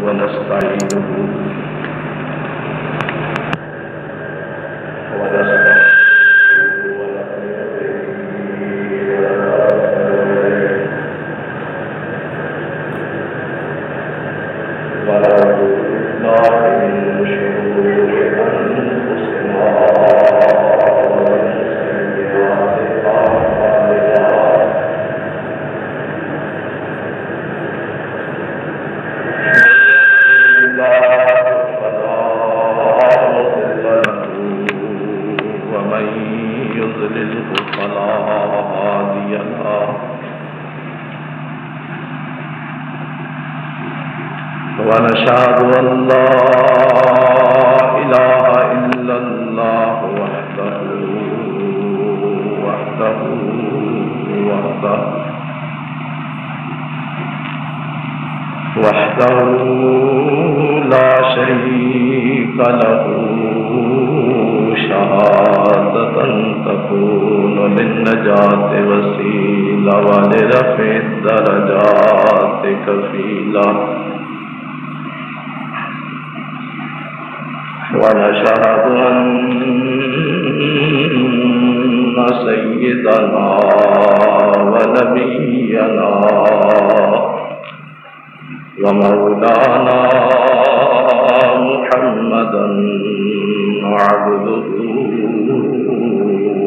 ونستعينه ونشهد أن لا إله إلا الله وحده لا شريك له شهادة تكون للنجاة وسيلة ولرفع الدرجات كفيلا ونشهد أن سيدنا ونبينا ومولانا محمدا عبده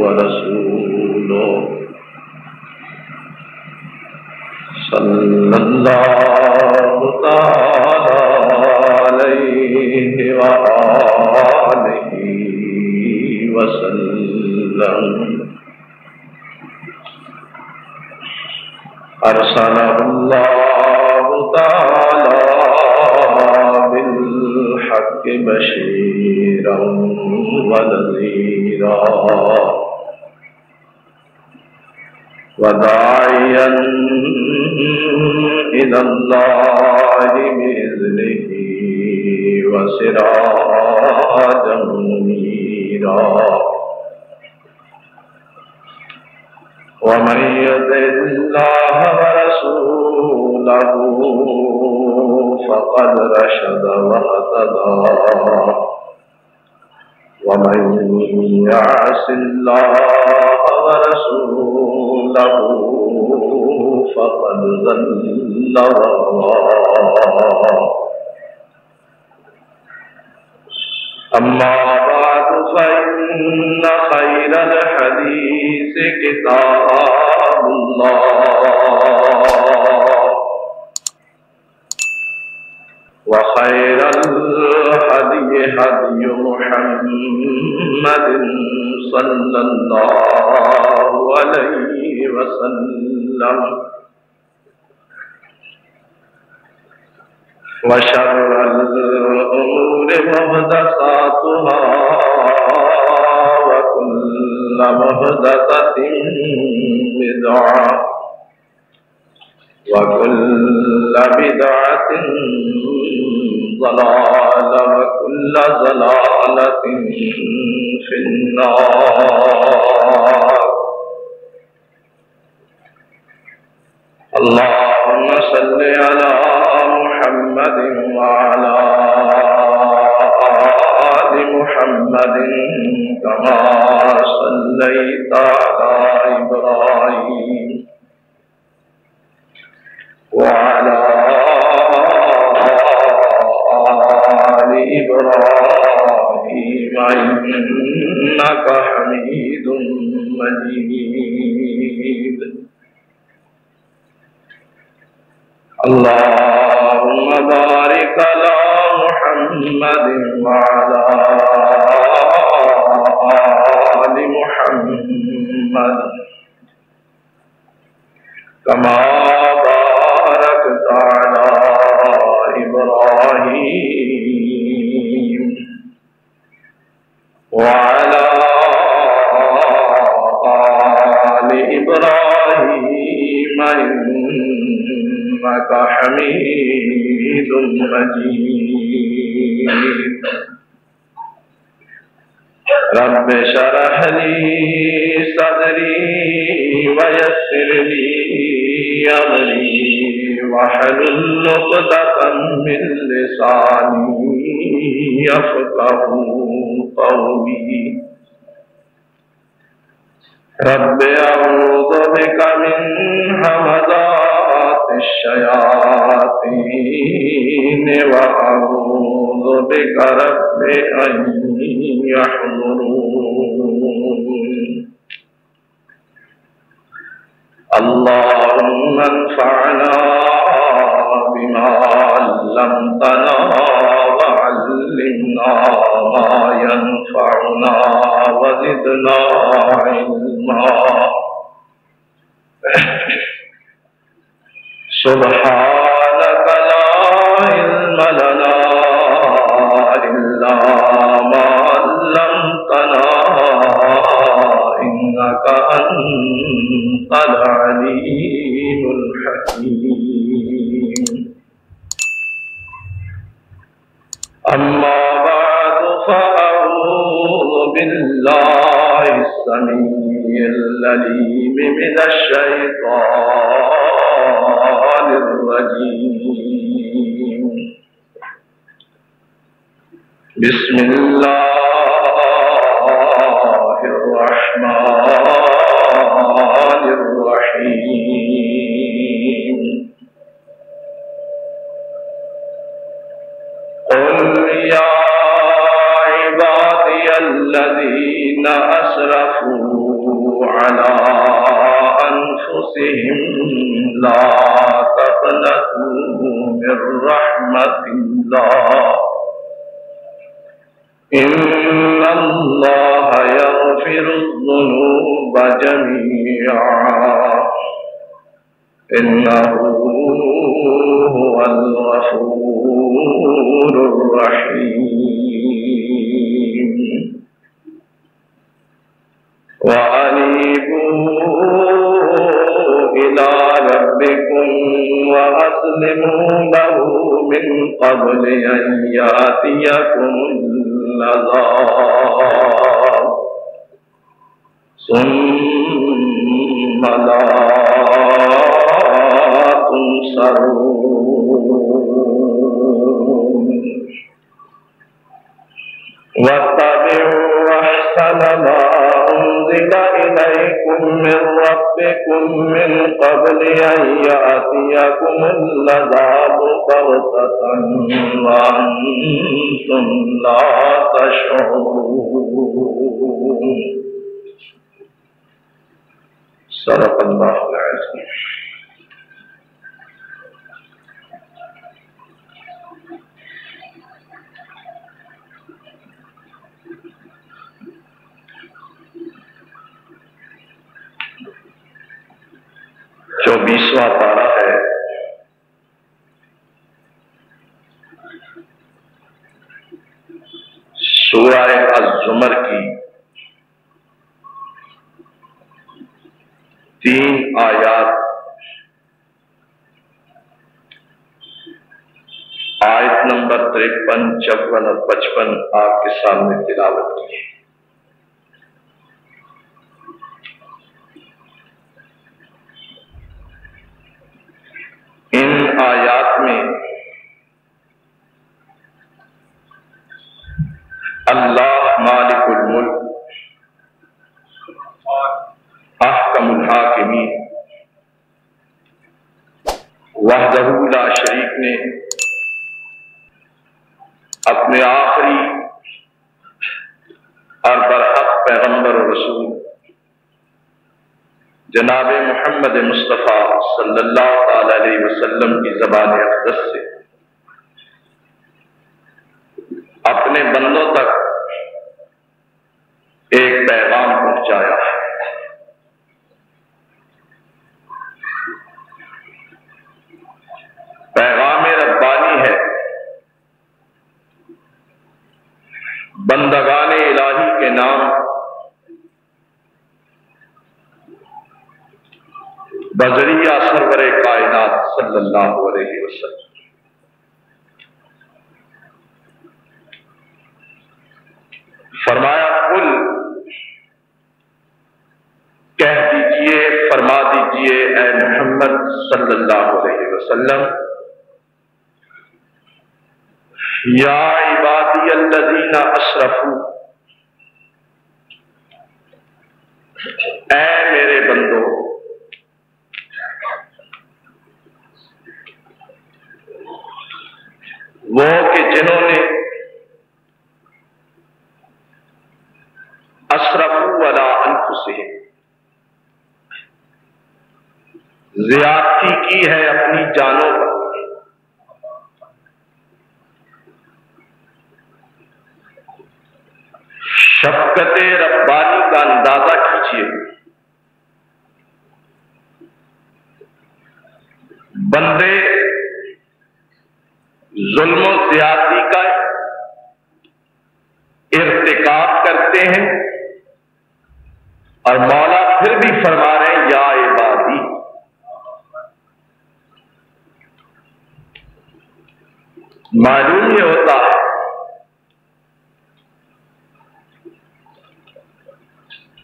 ورسوله صلى الله تعالى عليه وآله وسلم أرسله الله تعالى بالحق بشيرا ونذيرا وداعيا إلى الله بإذنه وسراجا منيرا ومن يطع الله ورسوله فقد رشد واهتدى ومن يعص الله ورسوله فقد ضل وغوى أما بعد فإن خير الحديث كتاب الله وخير الهدي هدي محمد صلى الله عليه وسلم وشر الأمور محدثاتها وكل محدثة بدعة وكل بدعة ضلالة وكل ضلالة في النار. اللهم صل على محمد وعلى آل محمد كما صليت على إبراهيم وعلى آل إبراهيم إنك حميد مجيد. اللهم بارك على محمد وعلى آل محمد كما باركت على إبراهيم وعلى آل إبراهيم إنك حميد مجيد. رب اشرح لي صدري ويسر لي أمري واحلل عقدة من لساني يفقهوا قولي رب أعوذ بك من همزات الشياطين وأعوذ بك رب أن يحضرون اللهم انفعنا بما علمتنا وعلمنا ما ينفعنا وزدنا علما سبحانك لا علم لنا إلا ما علمتنا إنك أنت العليم الحكيم أما بعد فأعوذ بالله السميع العليم من الشيطان الرجيم بسم الله الرحمن الرحيم قل يا عبادي الذين أسرفوا على أنفسهم لا تقنطوا من رحمة الله إن الله يغفر الذنوب جميعا إنه هو الغفور الرحيم وأنيبوا إلى ربكم وأسلموا له من قبل أن يأتيكم العذاب ثم لا تنصرون واتبعوا أحسن ما أنزل إليكم من ربكم من قبل أن يأتيكم العذاب بغتة وأنتم لا تشعرون صدق الله العظيم چوبیسواں پارہ ہے سورہ الزمر کی 3 آیات آیت نمبر 53, 54 اور 55 آپ کے سامنے تلاوت کی ہے۔ ان آیات میں اللہ مالک الملک احکم الحاکمین وحدہ لا شریک نے اپنے آخری اور برحق پیغمبر و رسول جناب محمد مصطفیٰ صلی اللہ تعالی علیہ وسلم کی زبان اقدس سے اپنے بندوں تک ایک پیغام پہنچایا ہے۔ پیغام ربانی ہے، بندگان الہی کے نام بذریعہ سرور کائنات صلی اللہ علیہ وسلم فرمایا قل کہہ دیجئے، فرما دیجئے اے محمد محمد صلی اللہ علیہ وسلم یا عبادی الذین اسرفوا، اے میرے بندو وہ کہ جنہوں نے اسرفوا علی انفسہم، زیادتی کی ہے اپنی جانوں پر، شفقت ربانی کا اندازہ کیجیے۔ بندے ظلم و زیادتی کا ارتکاب کرتے ہیں اور مولا پھر بھی فرما رہے ہیں یا عبادی، معلوم یہ ہوتا ہے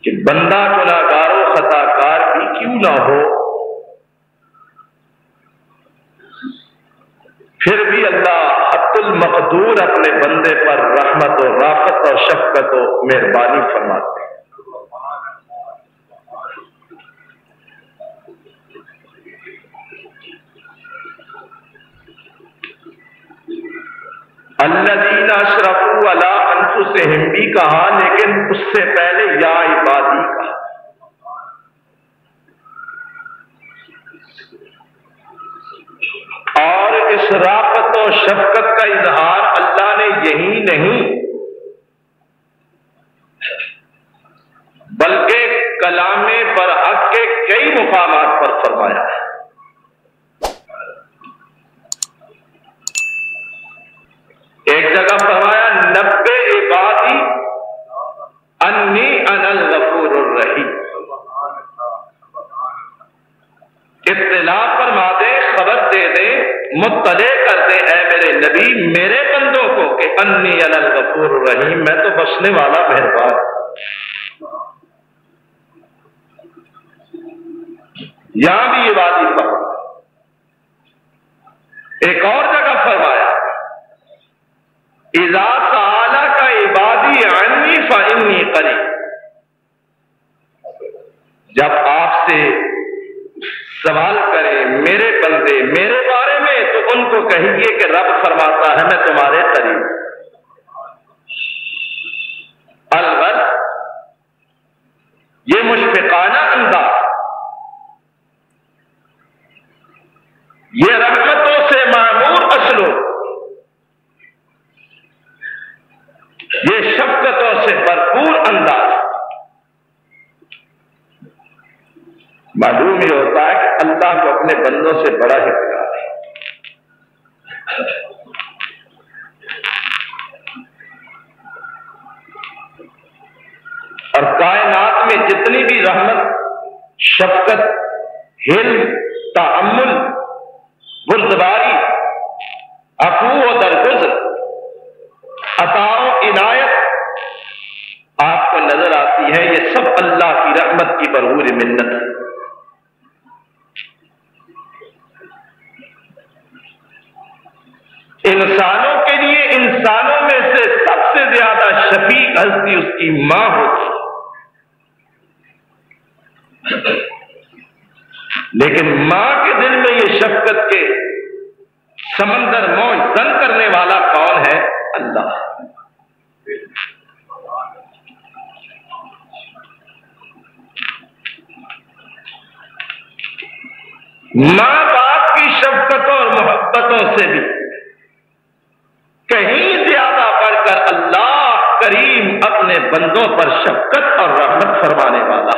کہ بندہ گناہگار و خطا کار بھی کیوں نہ ہو، پھر بھی اللہ حد المقدور اپنے بندے پر رحمت و رافت اور شفقت و مہربانی فرماتے ہیں۔ الذین اشرفوا علی انفسہم بھی کہا، لیکن اس سے پہلے یا عبادی کہا۔ اور اس رافت و شفقت کا اظہار اللہ نے یہی نہیں بلکہ کلام برحق کے کئی مقامات پر فرمایا ہے۔ ایک جگہ فرمایا نبئ عبادی انی انا الغفور الرحیم، اطلاع فرما دے، خبر دے دے، مطلع کر دے اے میرے نبی میرے بندوں کو کہ انی انا الغفور الرحیم، میں تو بخشنے والا مہربان۔ یہاں بھی یہ بات ہی فرمایا۔ ایک اور جگہ فرمایا اذا سألک عبادی عنی فإنی قریب، جب آپ سے سوال کریں میرے بندے میرے بارے میں تو ان کو کہیے کہ رب فرماتا ہے میں تمہارے قریب۔ الغرض یہ مشفقانہ انداز، یہ رحمتوں سے معمور اسلوب، یہ شفقتوں سے بھرپور انداز معلوم یہ ہوتا ہے کہ اللہ کو اپنے بندوں سے بڑا ہی پیار ہے۔ اور کائنات میں جتنی بھی رحمت، شفقت، حلم، تحمل، بردباری، عفو و درگزر، عطا و عنایت آپ کو نظر آتی ہے، یہ سب اللہ کی رحمت کی بھرپور منت ہے۔ انسانوں کے لیے انسانوں میں سے سب سے زیادہ شفیق ہستی اس کی ماں ہوتی ہے، لیکن ماں کے دل میں یہ شفقت کے سمندر موج زن کرنے والا کون ہے؟ اللہ۔ ماں باپ کی شفقتوں اور محبتوں سے بھی کہیں زیادہ بڑھ کر اللہ کریم اپنے بندوں پر شفقت اور رحمت فرمانے والا۔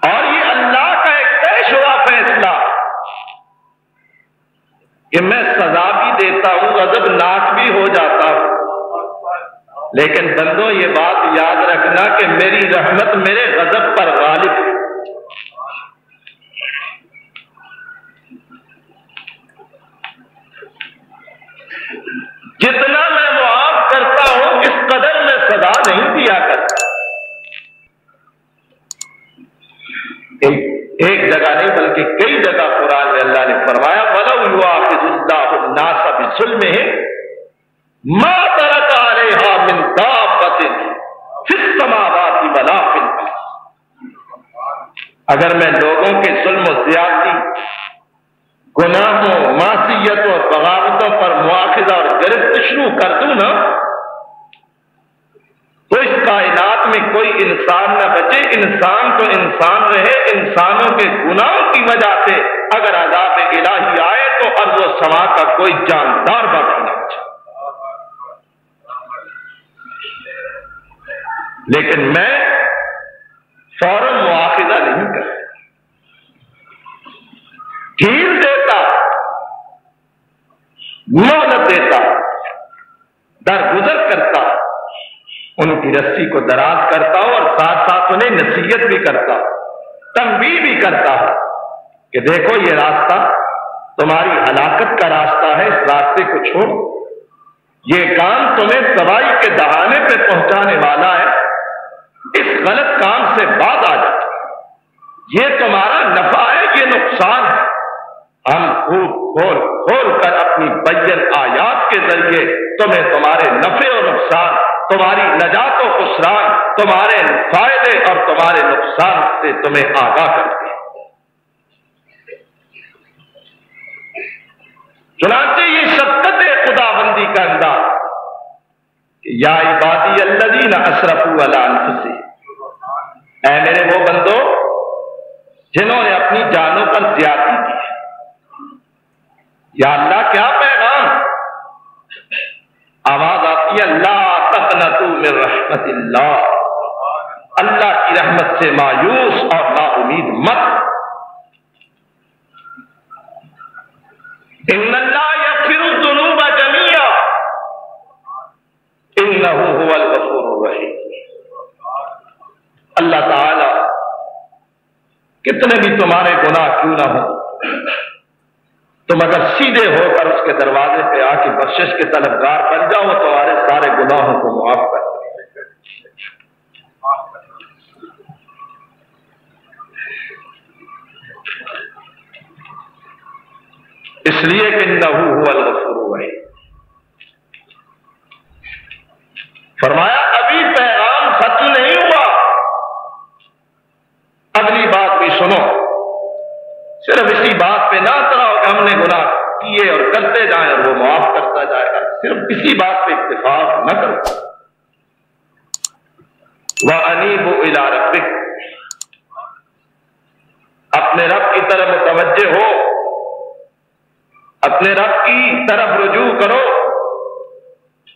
اور یہ اللہ کا ایک طے شدہ فیصلہ کہ میں سزا بھی دیتا ہوں، غضبناک بھی ہو جاتا ہوں، لیکن بندوں یہ بات یاد رکھنا کہ میری رحمت میرے غضب پر غالب ہے۔ جتنا میں معاف کرتا ہوں اس قدر میں سزا نہیں دیا کرتا. ایک جگہ نہیں بلکہ کئی جگہ قرآن میں اللہ نے فرمایا وَلَوْ يُؤَاخِذُ اللَّهُ النَّاسَ بِظُلْمِهِمْ مَا تَرَكَ عَلَيْهَا مِن دَابَّةٍ فِي السَّمَاوَاتِ وَلَا فِي الْأَرْضِ. اگر میں لوگوں کے ظلم و زیادتی، گناہوں، معصیتوں اور بغاوتوں پر مواخذہ اور گرفت شروع کر دوں نا تو اس کائنات میں کوئی انسان نہ بچے. انسان تو انسان رہے، انسانوں کے گناہوں کی وجہ سے اگر عذاب الہی آئے تو ارض و سما کا کوئی جاندار باقی نہ بچے. لیکن میں فوراً مواخذہ نہیں کرتا، ڈھیل دیتا، مہلت دیتا، درگزر کرتا، ان کی رسی کو دراز کرتا ہوں اور ساتھ ساتھ انہیں نصیحت بھی کرتا ہوں، تنبیہ بھی کرتا ہوں کہ دیکھو یہ راستہ تمہاری ہلاکت کا راستہ ہے، اس راستے کو چھوڑو، یہ کام تمہیں تباہی کے دہانے پہ پہنچانے والا ہے، اس غلط کام سے بعد آ جاؤ، یہ تمہارا نفع ہے، یہ نقصان ہے. ہم خوب کھول کھول کر اپنی بین آیات کے ذریعے تمہیں تمہارے نفع و نقصان، تمہاری نجات و خسران، تمہارے فائدے اور تمہارے نقصان سے تمہیں آگاہ کرتے ہیں. چنانچہ یہ شفقت خداوندی کا انداز کہ یا عبادی الذین اسرفوا علی انفسہم، اے میرے وہ بندو جنہوں نے اپنی جانوں پر زیادتی کی. یا اللہ کیا پیغام؟ آواز آتی ہے لا تقنطوا من رحمت اللہ، اللہ کی رحمت سے مایوس اور نا امید مت. ان اللہ یغفر الذنوب جميعا انہ هو الغفور الرحیم. اللہ تعالی کتنے بھی تمہارے گناہ کیوں نہ ہو، تم اگر سیدھے ہو کر اس کے دروازے پہ آ کے بخشش کے طلبگار بن جاؤ وہ تمہارے سارے گناہوں کو معاف کر دے. اس لیے کہ انہ هو الغفور الرحیم. فرمایا ابھی پیغام ختم نہیں ہوا، اگلی بات بھی سنو. صرف اسی بات پہ نہ اتراؤ کہ ہم نے گناہ کیے اور کرتے جائیں اور وہ معاف کرتا جائے گا، صرف اسی بات پہ اتفاق نہ کرو. وَأَنِيبُوا إِلَىٰ رَبِّكُمْ، اپنے رب کی طرف متوجہ ہو، اپنے رب کی طرف رجوع کرو،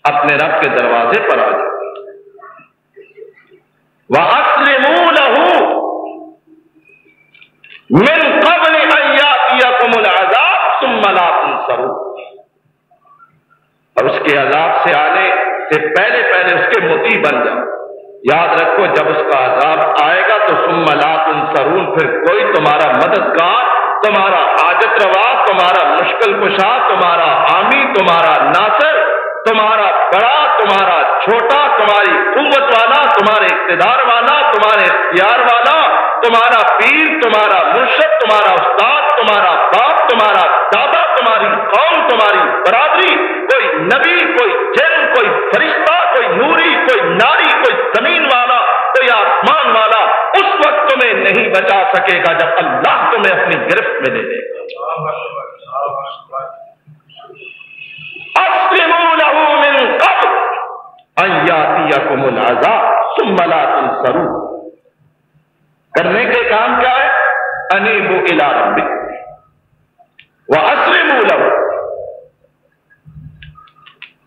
اپنے رب کے دروازے پر آ جاؤ. وَأَسْلِمُوا لَهُ من قبل ان یاتیکم العذاب ثم لا تنصرون، اور اس کے عذاب سے آنے سے پہلے اس کے مطیع بن جاؤ. یاد رکھو جب اس کا عذاب آئے گا تو ثم لا تنصرون، پھر کوئی تمہارا مددگار، تمہارا حاجت روا، تمہارا مشکل کشا، تمہارا حامی، تمہارا ناصر، تمہارا بڑا، تمہارا چھوٹا، تمہاری قوت والا، تمہارے اقتدار والا، تمہارے اختیار والا، تمہارا پیر، تمہارا مرشد، تمہارا استاد، تمہارا باپ، تمہارا دادا، تمہاری قوم، تمہاری برادری، کوئی نبی، کوئی جن، کوئی فرشتہ، کوئی نوری، کوئی ناری، کوئی زمین والا، کوئی آسمان والا اس وقت تمہیں نہیں بچا سکے گا جب اللہ تمہیں اپنی گرفت میں لے لے گا. اسلموا له من قبل ان یاتیکم العذاب ثم لا تنصرون. کرنے کے کام کیا ہے؟ انیبوا الی ربکم واسلموا له،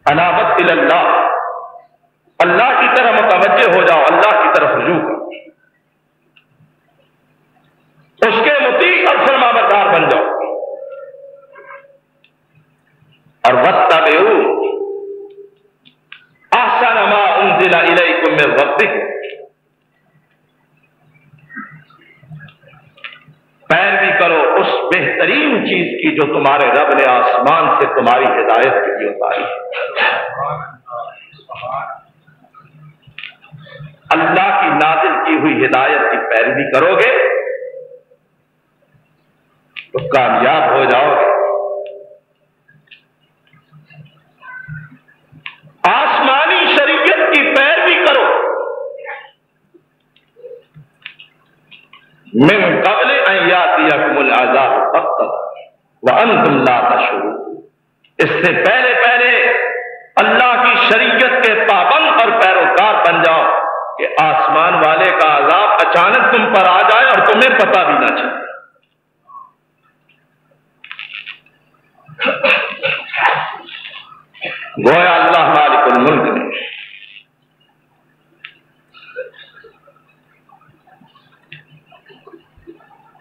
انابت الی اللہ، اللہ کی طرف متوجہ ہو جاؤ، اللہ کی طرف رجوع کرو، اس کے مطیع اور فرمانبردار بن جاؤ. اور واتبعوا احسن ما انزل الیکم من ربکم، پیروی کرو اس بہترین چیز کی جو تمہارے رب نے آسمان سے تمہاری ہدایت کے لیے اتاری ہے. اللہ کی نازل کی ہوئی ہدایت کی پیروی کرو گے تو کامیاب ہو جاؤ گے. آسمانی شریعت کی پیروی کرو من قبل ان یاتیکم العذاب بغتۃ وانتم لا تشعرون. اس سے پہلے پہلے اللہ کی شریعت کے پابند اور پیروکار بن جاؤ کہ آسمان والے کا عذاب اچانک تم پر آ جائے اور تمہیں پتہ بھی نہ چلے. گویا اللہ مالک الملک نے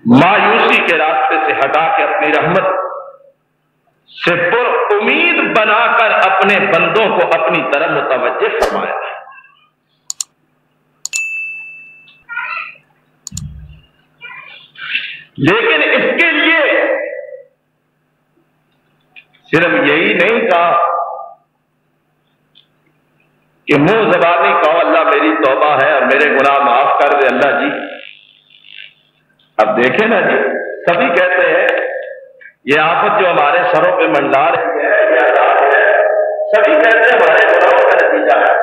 مایوسی کے راستے سے ہٹا کے اپنی رحمت سے پر امید بنا کر اپنے بندوں کو اپنی طرف متوجہ فرمایا. لیکن اس کے لیے صرف یہی نہیں کہا کہ منہ زبانی کہو اللہ میری توبہ ہے اور میرے گناہ معاف کر دے اللہ جی. اب دیکھیں نا جی، سبھی کہتے ہیں یہ آفت جو ہمارے سروں پہ منڈلا رہی ہے یہ عذاب ہے، سبھی کہتے ہیں ہمارے گناہوں کا نتیجہ ہے.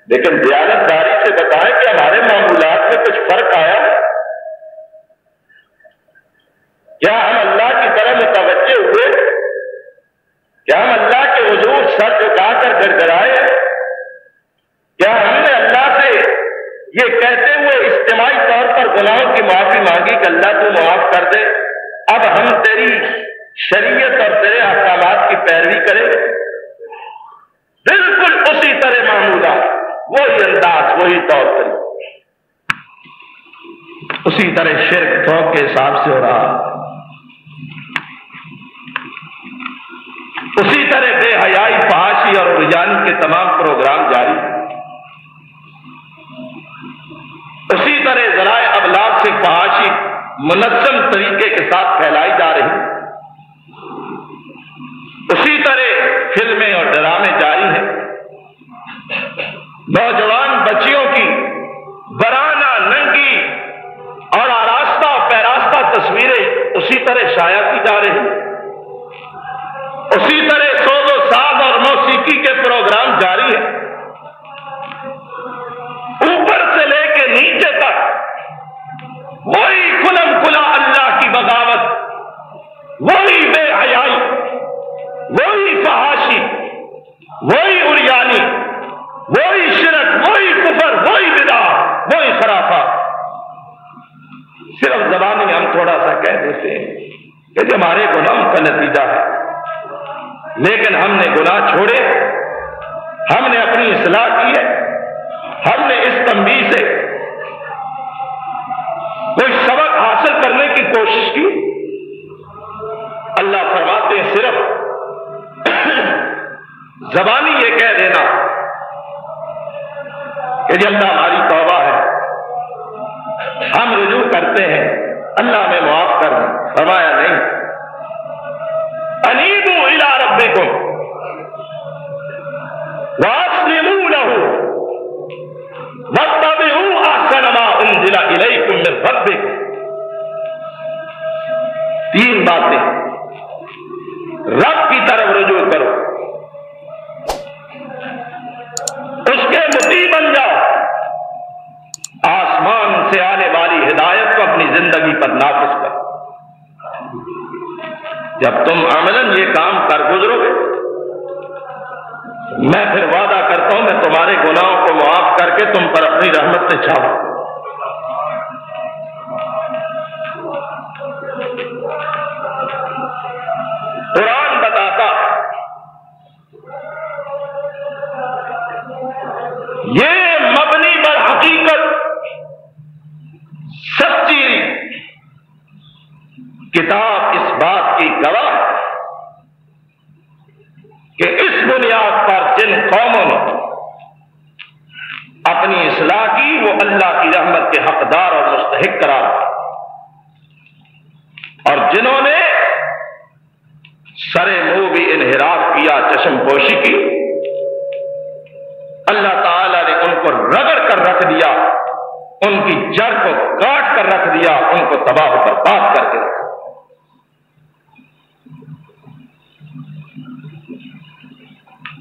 لیکن دیانتداری سے بتائیں کہ ہمارے معمولات میں کچھ فرق آیا ہے؟ کیا ہم اللہ کی طرف متوجہ ہوئے؟ کیا ہم اللہ کے حضور سر جھکا کر گڑگڑائے؟ کیا ہم نے اللہ سے یہ کہتے ہوئے اجتماعی طور پر گناہوں کی معافی مانگی کہ اللہ تو معاف کر دے، اب ہم تیری شریعت اور تیرے احکامات کی پیروی کریں؟ بالکل اسی طرح معمولات، وہی انداز، وہی طور طریقہ، اسی طرح شرک تھوک کے حساب سے ہو رہا، اسی طرح بے حیائی، فحاشی اور عریانی کے تمام پروگرام جاری، اسی طرح ذرائع ابلاغ سے فحاشی منظم طریقے کے ساتھ پھیلائی جا رہی، اسی طرح فلمیں اور ڈرامے جاری ہیں. نوجوان بچیوں کی برانہ، ننگی اور آراستہ پیراستہ تصویریں اسی طرح شائع کی جا رہی، اسی طرح سوز و ساز اور موسیقی کے پروگرام جاری ہیں. اوپر سے لے کے نیچے تک وہی کھلم کھلا اللہ کی بغاوت، وہی بے حیائی، وہی فحاشی، وہی عریانی، وہی شرک، وہی کفر، وہی بدعت، وہی خرافات. صرف زبانی ہم تھوڑا سا کہہ دیتے ہیں کہ یہ ہمارے گناہوں کا نتیجہ ہے، لیکن ہم نے گناہ چھوڑے، ہم نے اپنی اصلاح کی ہے، ہم نے اس تنبیہ سے کوئی سبق حاصل کرنے کی کوشش کی. اللہ فرماتے ہیں صرف زبانی یہ کہہ دینا کہ جی اللہ ہماری توبہ ہے، ہم رجوع کرتے ہیں، اللہ ہمیں معاف کر دے. فرمایا نہیں، انیبوا الی ربکم واسلموا لہ واتبعوا احسن ما انزل الیکم من ربکم. تین باتیں، رب کی طرف رجوع کرو، اس کے مطیع بن جاؤ، آسمان سے آنے والی ہدایت کو اپنی زندگی پر نافذ کرو. جب تم عملاً یہ کام کر گزرو گے، میں پھر وعدہ کرتا ہوں میں تمہارے گناہوں کو معاف کر کے تم پر اپنی رحمت سے چھاؤں. قرآن بتاتا یہ مبنی بر حقیقت سچی کتاب اس بات کی گواہ ہے کہ اس بنیاد پر جن قوموں نے اپنی اصلاح کی وہ اللہ کی رحمت کے حقدار اور مستحق قرار پائے، اور جنہوں نے سرے منہ بھی انحراف کیا، چشم پوشی کی، اللہ تعالی نے ان کو رگڑ کر رکھ دیا، ان کی جڑ کو کاٹ کر رکھ دیا، ان کو تباہ و برباد کر کے رکھا۔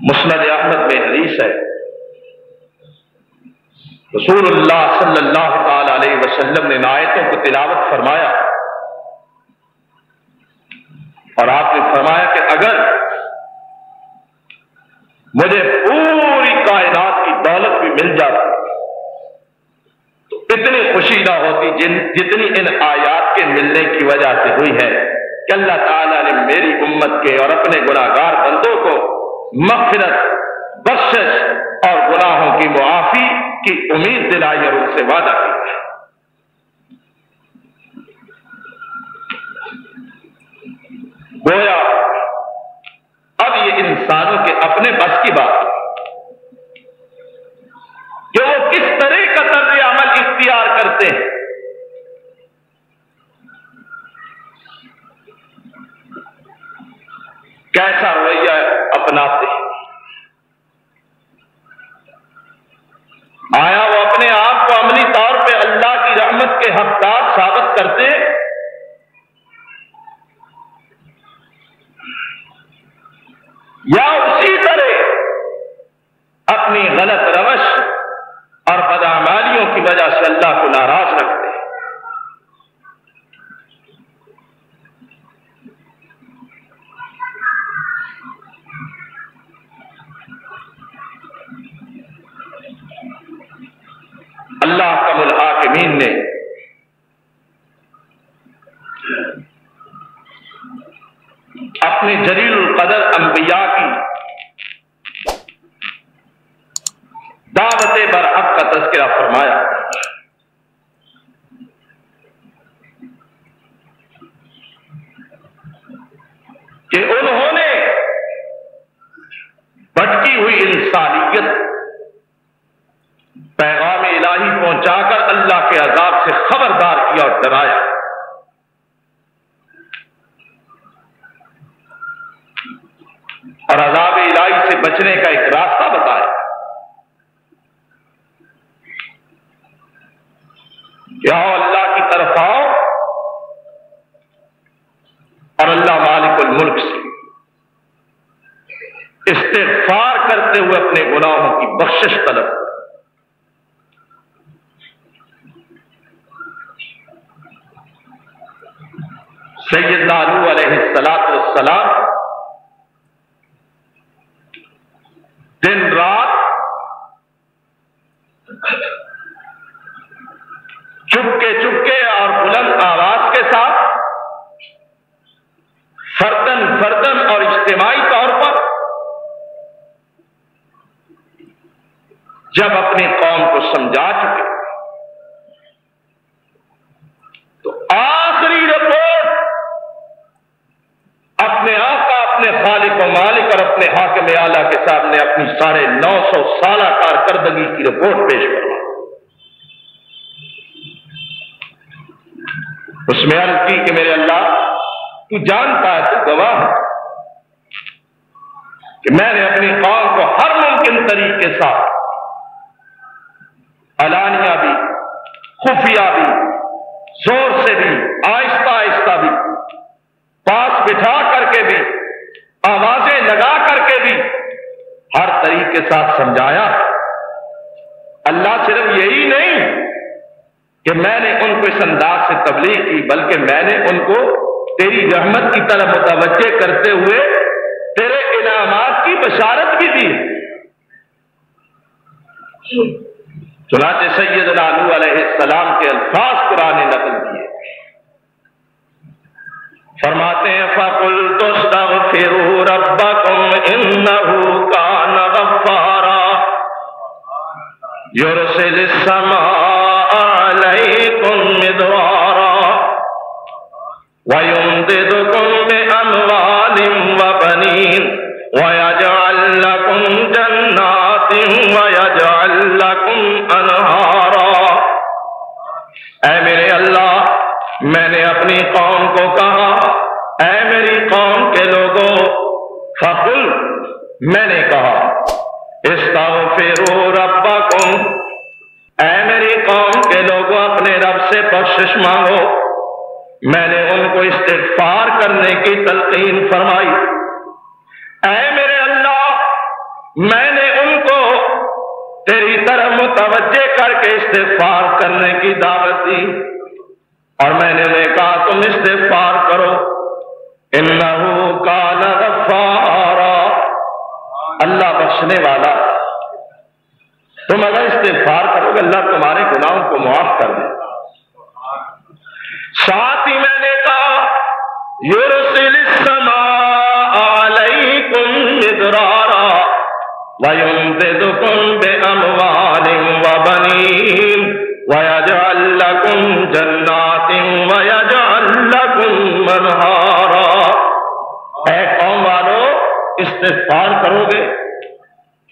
مسند احمد میں حدیث ہے، رسول اللہ صلی اللہ تعالی علیہ وسلم نے آیتوں کو تلاوت فرمایا اور آپ نے فرمایا کہ اگر مجھے پوری کائنات کی دولت بھی مل جاتی تو اتنی خوشی نہ ہوتی جتنی ان آیات کے ملنے کی وجہ سے ہوئی ہے کہ اللہ تعالیٰ نے میری امت کے اور اپنے گناہگار بندوں کو مغفرت، بخشش اور گناہوں کی معافی کی امید دلائی اور ان سے وعدہ کیا۔ گویا اب یہ انسانوں کے اپنے بس کی بات ہے کہ وہ کس طرح کا طرز عمل اختیار کرتے ہیں۔ کیسا رویہ اپناتے ہیں؟ آیا وہ اپنے آپ کو عملی طور پہ اللہ کی رحمت کے حقدار ثابت کرتے ہیں یا اسی طرح اپنی غلط روش اور بدعمالیوں کی وجہ سے اللہ کو ناراض رکھتے ہیں؟ اللہ کا الحاکمین نے اپنے جلیل القدر انبیاء کی دعوت برحق کا تذکرہ فرمایا کہ انہوں نے بھٹکی ہوئی انسانیت پیغام الہی پہنچا کر اللہ کے عذاب سے خبردار کیا اور ڈرایا۔ اور عذاب الہی سے بچنے کا ایک راستہ بتایا کہ آؤ اللہ کی طرف آؤ اور اللہ مالک الملک سے استغفار کرتے ہوئے اپنے گناہوں کی بخشش طلب کرو۔ سیدنا نوح علیہ السلام دن رات چپکے اور بلند آواز کے ساتھ فردن اور اجتماعی طور پر جب اپنی قوم کو سمجھا چکے تو آخری رپورٹ اپنے آقا، اپنے خالق و مالک اور اپنے حاکم اعلیٰ کے سامنے اپنی 950 سالہ کارکردگی کی رپورٹ پیش کرنا۔ اس میں عرض کی کہ میرے اللہ تو جانتا ہے، تو گواہ ہے کہ میں نے اپنی قوم کو ہر ممکن طریقے سے علانیہ بھی، خفیہ بھی، زور سے بھی، آہستہ بھی، پاس بٹھا کر کے بھی، آوازیں لگا کر کے بھی ہر طریقے سے سمجھایا۔ اللہ صرف یہی نہیں کہ میں نے ان کو اس انداز سے تبلیغ کی، بلکہ میں نے ان کو تیری رحمت کی طرف متوجہ کرتے ہوئے تیرے انعامات کی بشارت بھی دی۔ چنانچہ سیدنا نوح علیہ السلام کے الفاظ قرآن نے نقل کیے، فرماتے ہیں فَقُلْتُ اسْتَغْفِرُوا رَبَّكُمْ إِنَّهُ كَانَ غَفَّارًا يُرْسِلِ السَّمَاءَ عَلَيْكُمْ مِدْرَارًا وَيُمْدِدْكُمْ بِأَمْوَالٍ وَبَنِينَ وَيَجْعَلْ لَكُمْ جَنَّاتٍ وَيَجْعَلْ لَكُمْ أَنْهَارًا۔ اے میرے اللہ، میں نے اپنی قوم کو کہا، اے میری قوم کے لوگوں، میں نے کہا استغفروا ربکم، اے میری قوم کے لوگوں اپنے رب سے بخشش مانگو۔ میں نے ان کو استغفار کرنے کی تلقین فرمائی۔ اے میرے اللہ، میں نے ان کو تیری طرف متوجہ کر کے استغفار کرنے کی دعوت دی، اور میں نے انہیں کہا تم استغفار کرو، انہ کان غفارا، اللہ بخشنے والا، تم اگر استغفار کرو گے اللہ تمہارے گناہوں کو معاف کر دے۔ ساتھ ہی میں نے کہا یرسل السماء علیکم مدرارا وَيُمْدِدْكُمْ بِأَمْوَالٍ وَبَنِينَ وَيَجْعَلْ لَكُمْ جَنَّاتٍ وَيَجْعَلْ لَكُمْ أَنْهَارًا۔ اے قوم والو، استغفار کرو گے،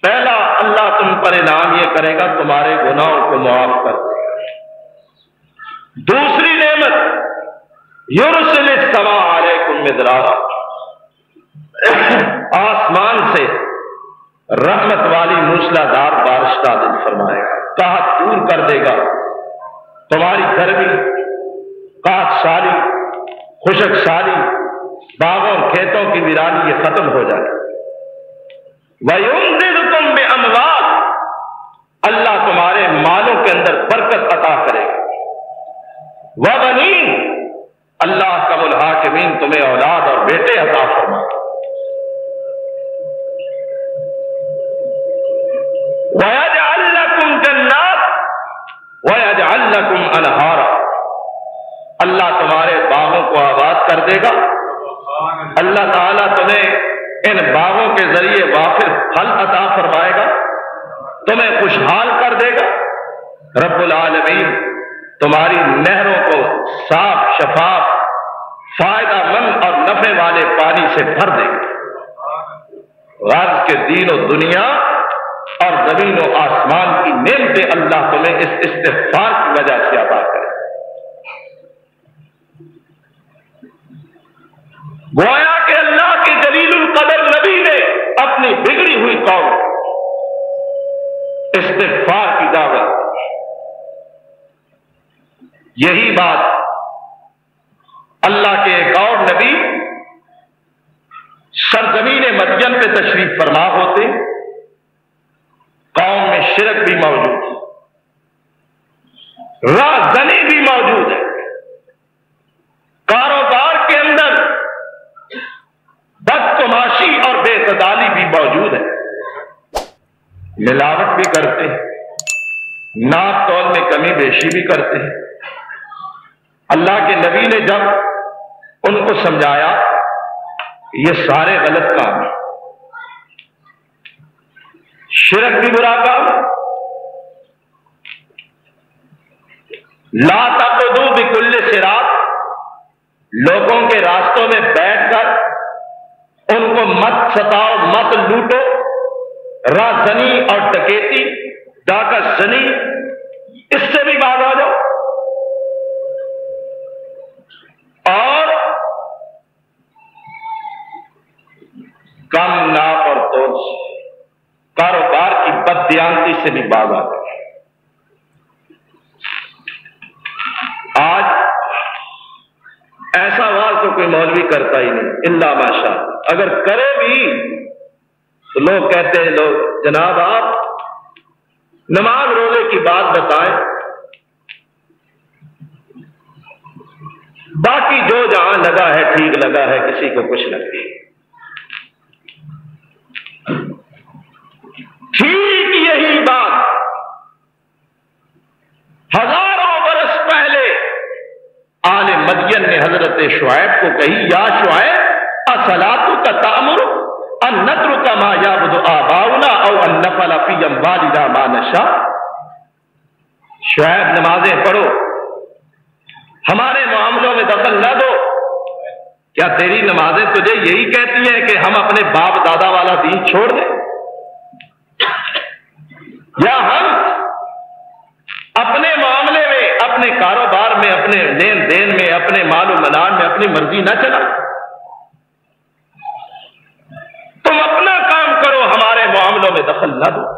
پہلا اللہ تم پر انعام یہ کرے گا تمہارے گناہوں کو معاف کر دے گا۔ دوسری نعمت یرسل السماء علیکم مدرارا، آسمان سے رحمت والی موسلادھار بارش نازل فرمائے گا، قحط دور کر دے گا، تمہاری گرمی، قحط سالی، خشک سالی، باغوں کھیتوں کی ویرانی یہ ختم ہو جائے گی۔ وَيُمْدِدْكُمْ بِأَمْوَالٍ، اللہ تمہارے مالوں کے اندر برکت عطا کرے گا۔ وَبَنِينَ، اللہ احکم الحاکمین تمہیں اولاد اور بیٹے عطا فرمائے گا۔ وَيَجْعَلْ لَكُمْ جَنَّاتٍ وَيَجْعَلْ لَكُمْ أَنْهَارًا، اللہ تمہارے باغوں کو آباد کر دے گا، اللہ تعالیٰ تمہیں ان باغوں کے ذریعے وافر پھل عطا فرمائے گا، تمہیں خوشحال کر دے گا۔ رب العالمین تمہاری نہروں کو صاف شفاف فائدہ مند اور نفع والے پانی سے بھر دے گا۔ غرض کے دین و دنیا اور زمین و آسمان کی نعمتیں اللہ تمہیں اس استغفار کی وجہ سے عطا کرے۔ گویا کہ اللہ کے جلیل القدر نبی نے اپنی بگڑی ہوئی قوم استغفار کی دعوت، یہی بات اللہ کے ایک اور نبی سرزمین مدین پہ تشریف فرما ہوتے، قوم میں شرک بھی موجود ہے، رازدنی بھی موجود ہے، کاروبار کے اندر بدتماشی اور بے اعتدالی بھی موجود ہے، ملاوٹ بھی کرتے ہیں، ناپ تول میں کمی بیشی بھی کرتے ہیں۔ اللہ کے نبی نے جب ان کو سمجھایا یہ سارے غلط کام ہیں، شرک بھی برا کام، لا تقعدوا بکل صراط، لوگوں کے راستوں میں بیٹھ کر ان کو مت ستاؤ، مت لوٹو، رازنی اور ڈکیتی، ڈاکہ زنی، اس سے بھی باز آ جاؤ، اور کم ناپ اور تول سے، کاروبار کی بددیانتی سے بھی باز آ جاؤ۔ آج ایسا واز تو کوئی مولوی کرتا ہی نہیں، الا ماشاء اللہ، اگر کرے بھی تو لوگ کہتے ہیں لوگ جناب آپ نماز روزے کی بات بتائیں، باقی جو جہاں لگا ہے ٹھیک لگا ہے، کسی کو کچھ لگے۔ ٹھیک یہی بات ہزاروں برس پہلے آل مدین نے حضرت شعیب کو کہی، یا شعیب اصلاتک تأمر ان نترک ما یعبد آباؤنا او ان نفعل فی اموالنا ما نشاء، شعیب نمازیں پڑھو، ہمارے معاملوں میں دخل نہ دو۔ کیا تیری نمازیں تجھے یہی کہتی ہیں کہ ہم اپنے باپ دادا والا دین چھوڑ دیں، یا ہم اپنے معاملے میں، اپنے کاروبار میں، اپنے لین دین میں، اپنے مال و منال میں اپنی مرضی نہ چلا؟ تم اپنا کام کرو، میں دخل نہ دو.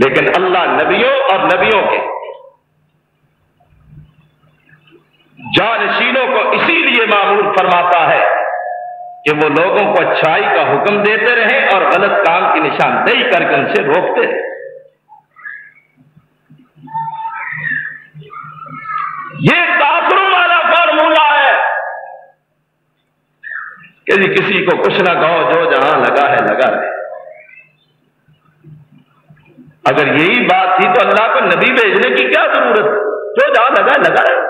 لیکن اللہ نبیوں اور نبیوں کے جانشینوں کو اسی لیے مامور فرماتا ہے کہ وہ لوگوں کو اچھائی کا حکم دیتے رہیں اور غلط کام کی نشاندہی کر کے ان سے روکتے رہیں. یہ کافروں والا فارمولہ ہے کہ کسی کو کچھ نہ کہو، جو جہاں لگا ہے لگا رہے. اگر یہی بات تھی تو اللہ کو نبی بھیجنے کی کیا ضرورت ہے؟ جو جہاں لگا ہے لگا رہے.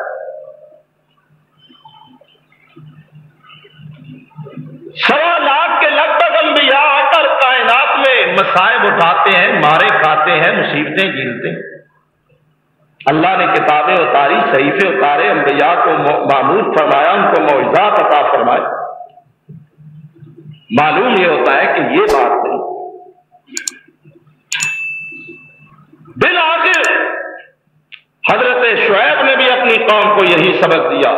1.25 لاکھ کے لگ بھگ انبیاء کر کائنات میں مصائب اٹھاتے ہیں، مارے کھاتے ہیں، مصیبتیں جھیلتے ہیں. اللہ نے کتابیں اتاری، صحیفے اتارے، انبیاء کو مامور فرمایا، ان کو معجزات عطا فرمائے. معلوم یہ ہوتا ہے کہ یہ بات نہیں. بالآخر حضرت شعیب نے بھی اپنی قوم کو یہی سبق دیا.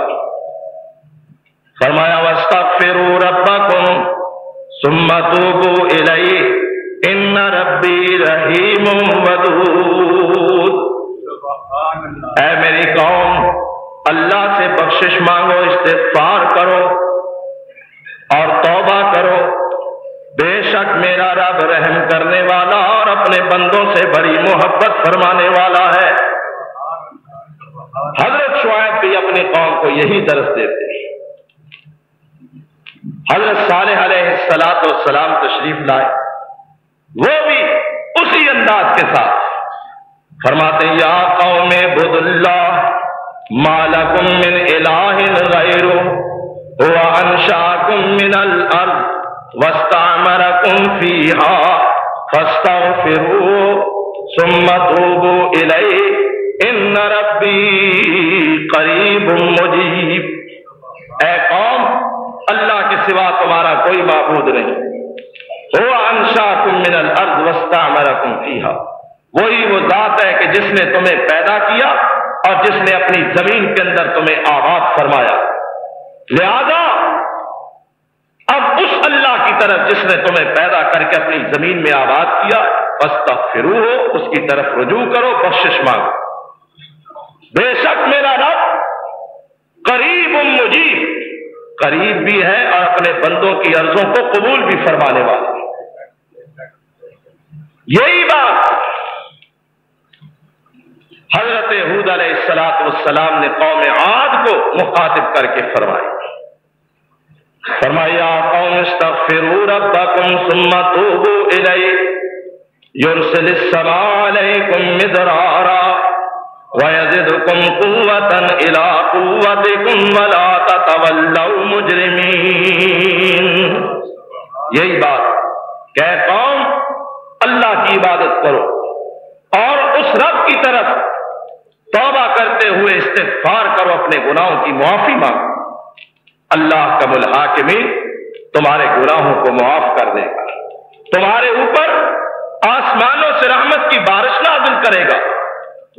فرمایا واستغفروا ربکم ثم توبوا الیہ ان ربی رحیم ودود. اے میری قوم، اللہ سے بخشش مانگو، استغفار کرو اور توبہ کرو. بے شک میرا رب رحم کرنے والا اور اپنے بندوں سے بڑی محبت فرمانے والا ہے. حضرت شعیب بھی اپنی قوم کو یہی درس دیتے ہیں. حضرت صالح علیہ السلام تشریف لائے، وہ بھی اسی انداز کے ساتھ فرماتے ہیں یا قوم اعبدوا اللہ ما لکم من الہ غیرہ هو انشأکم من الارض واستعمرکم فیہا فاستغفروہ ثم توبوا الیہ ان ربی قریب مجیب. اے قوم، اللہ کے سوا تمہارا کوئی معبود نہیں. هو انشأکم من الارض واستعمرکم فیہا، وہی وہ ذات ہے کہ جس نے تمہیں پیدا کیا اور جس نے اپنی زمین کے اندر تمہیں آباد فرمایا. لہذا اب اس اللہ کی طرف جس نے تمہیں پیدا کر کے اپنی زمین میں آباد کیا، فاستغفروہ، اس کی طرف رجوع کرو، بخشش مانگو. بے شک میرا رب قریب مجیب، قریب بھی ہے اور اپنے بندوں کی عرضوں کو قبول بھی فرمانے والا ہے. یہی بات حضرت ہود علیہ السلام نے قوم عاد کو مخاطب کر کے فرمائی. فرمایا قوم استغفروا ربکم ثم توبوا الیہ یرسل السماء علیکم مدرارا وَيَزِدْكُمْ قُوَّةً إِلَىٰ قُوَّتِكُمْ وَلَا تَتَوَلَّوْا مُجْرِمِينَ. یہی بات کہ اے قوم، اللہ کی عبادت کرو اور اس رب کی طرف توبہ کرتے ہوئے استغفار کرو، اپنے گناہوں کی معافی مانگو. اللہ کم الحاکمین تمہارے گناہوں کو معاف کر دے گا، تمہارے اوپر آسمانوں سے رحمت کی بارش نازل کرے گا.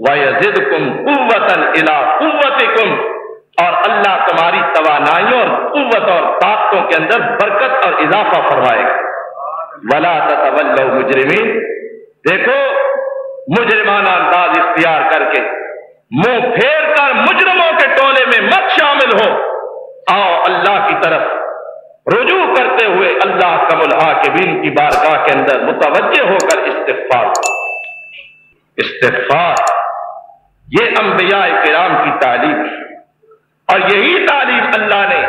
وَيَزِدْكُمْ قُوَّةً إِلَىٰ قُوَّتِكُمْ، اور اللہ تمہاری توانائیوں اور قوت اور طاقتوں کے اندر برکت اور اضافہ فرمائے گا. وَلَا تَتَوَلَّوْا مُجْرِمِينَ، دیکھو مجرمانہ انداز اختیار کر کے منہ پھیر کر مجرموں کے ٹولے میں مت شامل ہو. آؤ اللہ کی طرف رجوع کرتے ہوئے اللہ کم الحاکمین کی بارگاہ کے اندر متوجہ ہو کر استغفار کرو. استغفار یہ انبیاء کرام کی تعلیم ہے، اور یہی تعلیم اللہ نے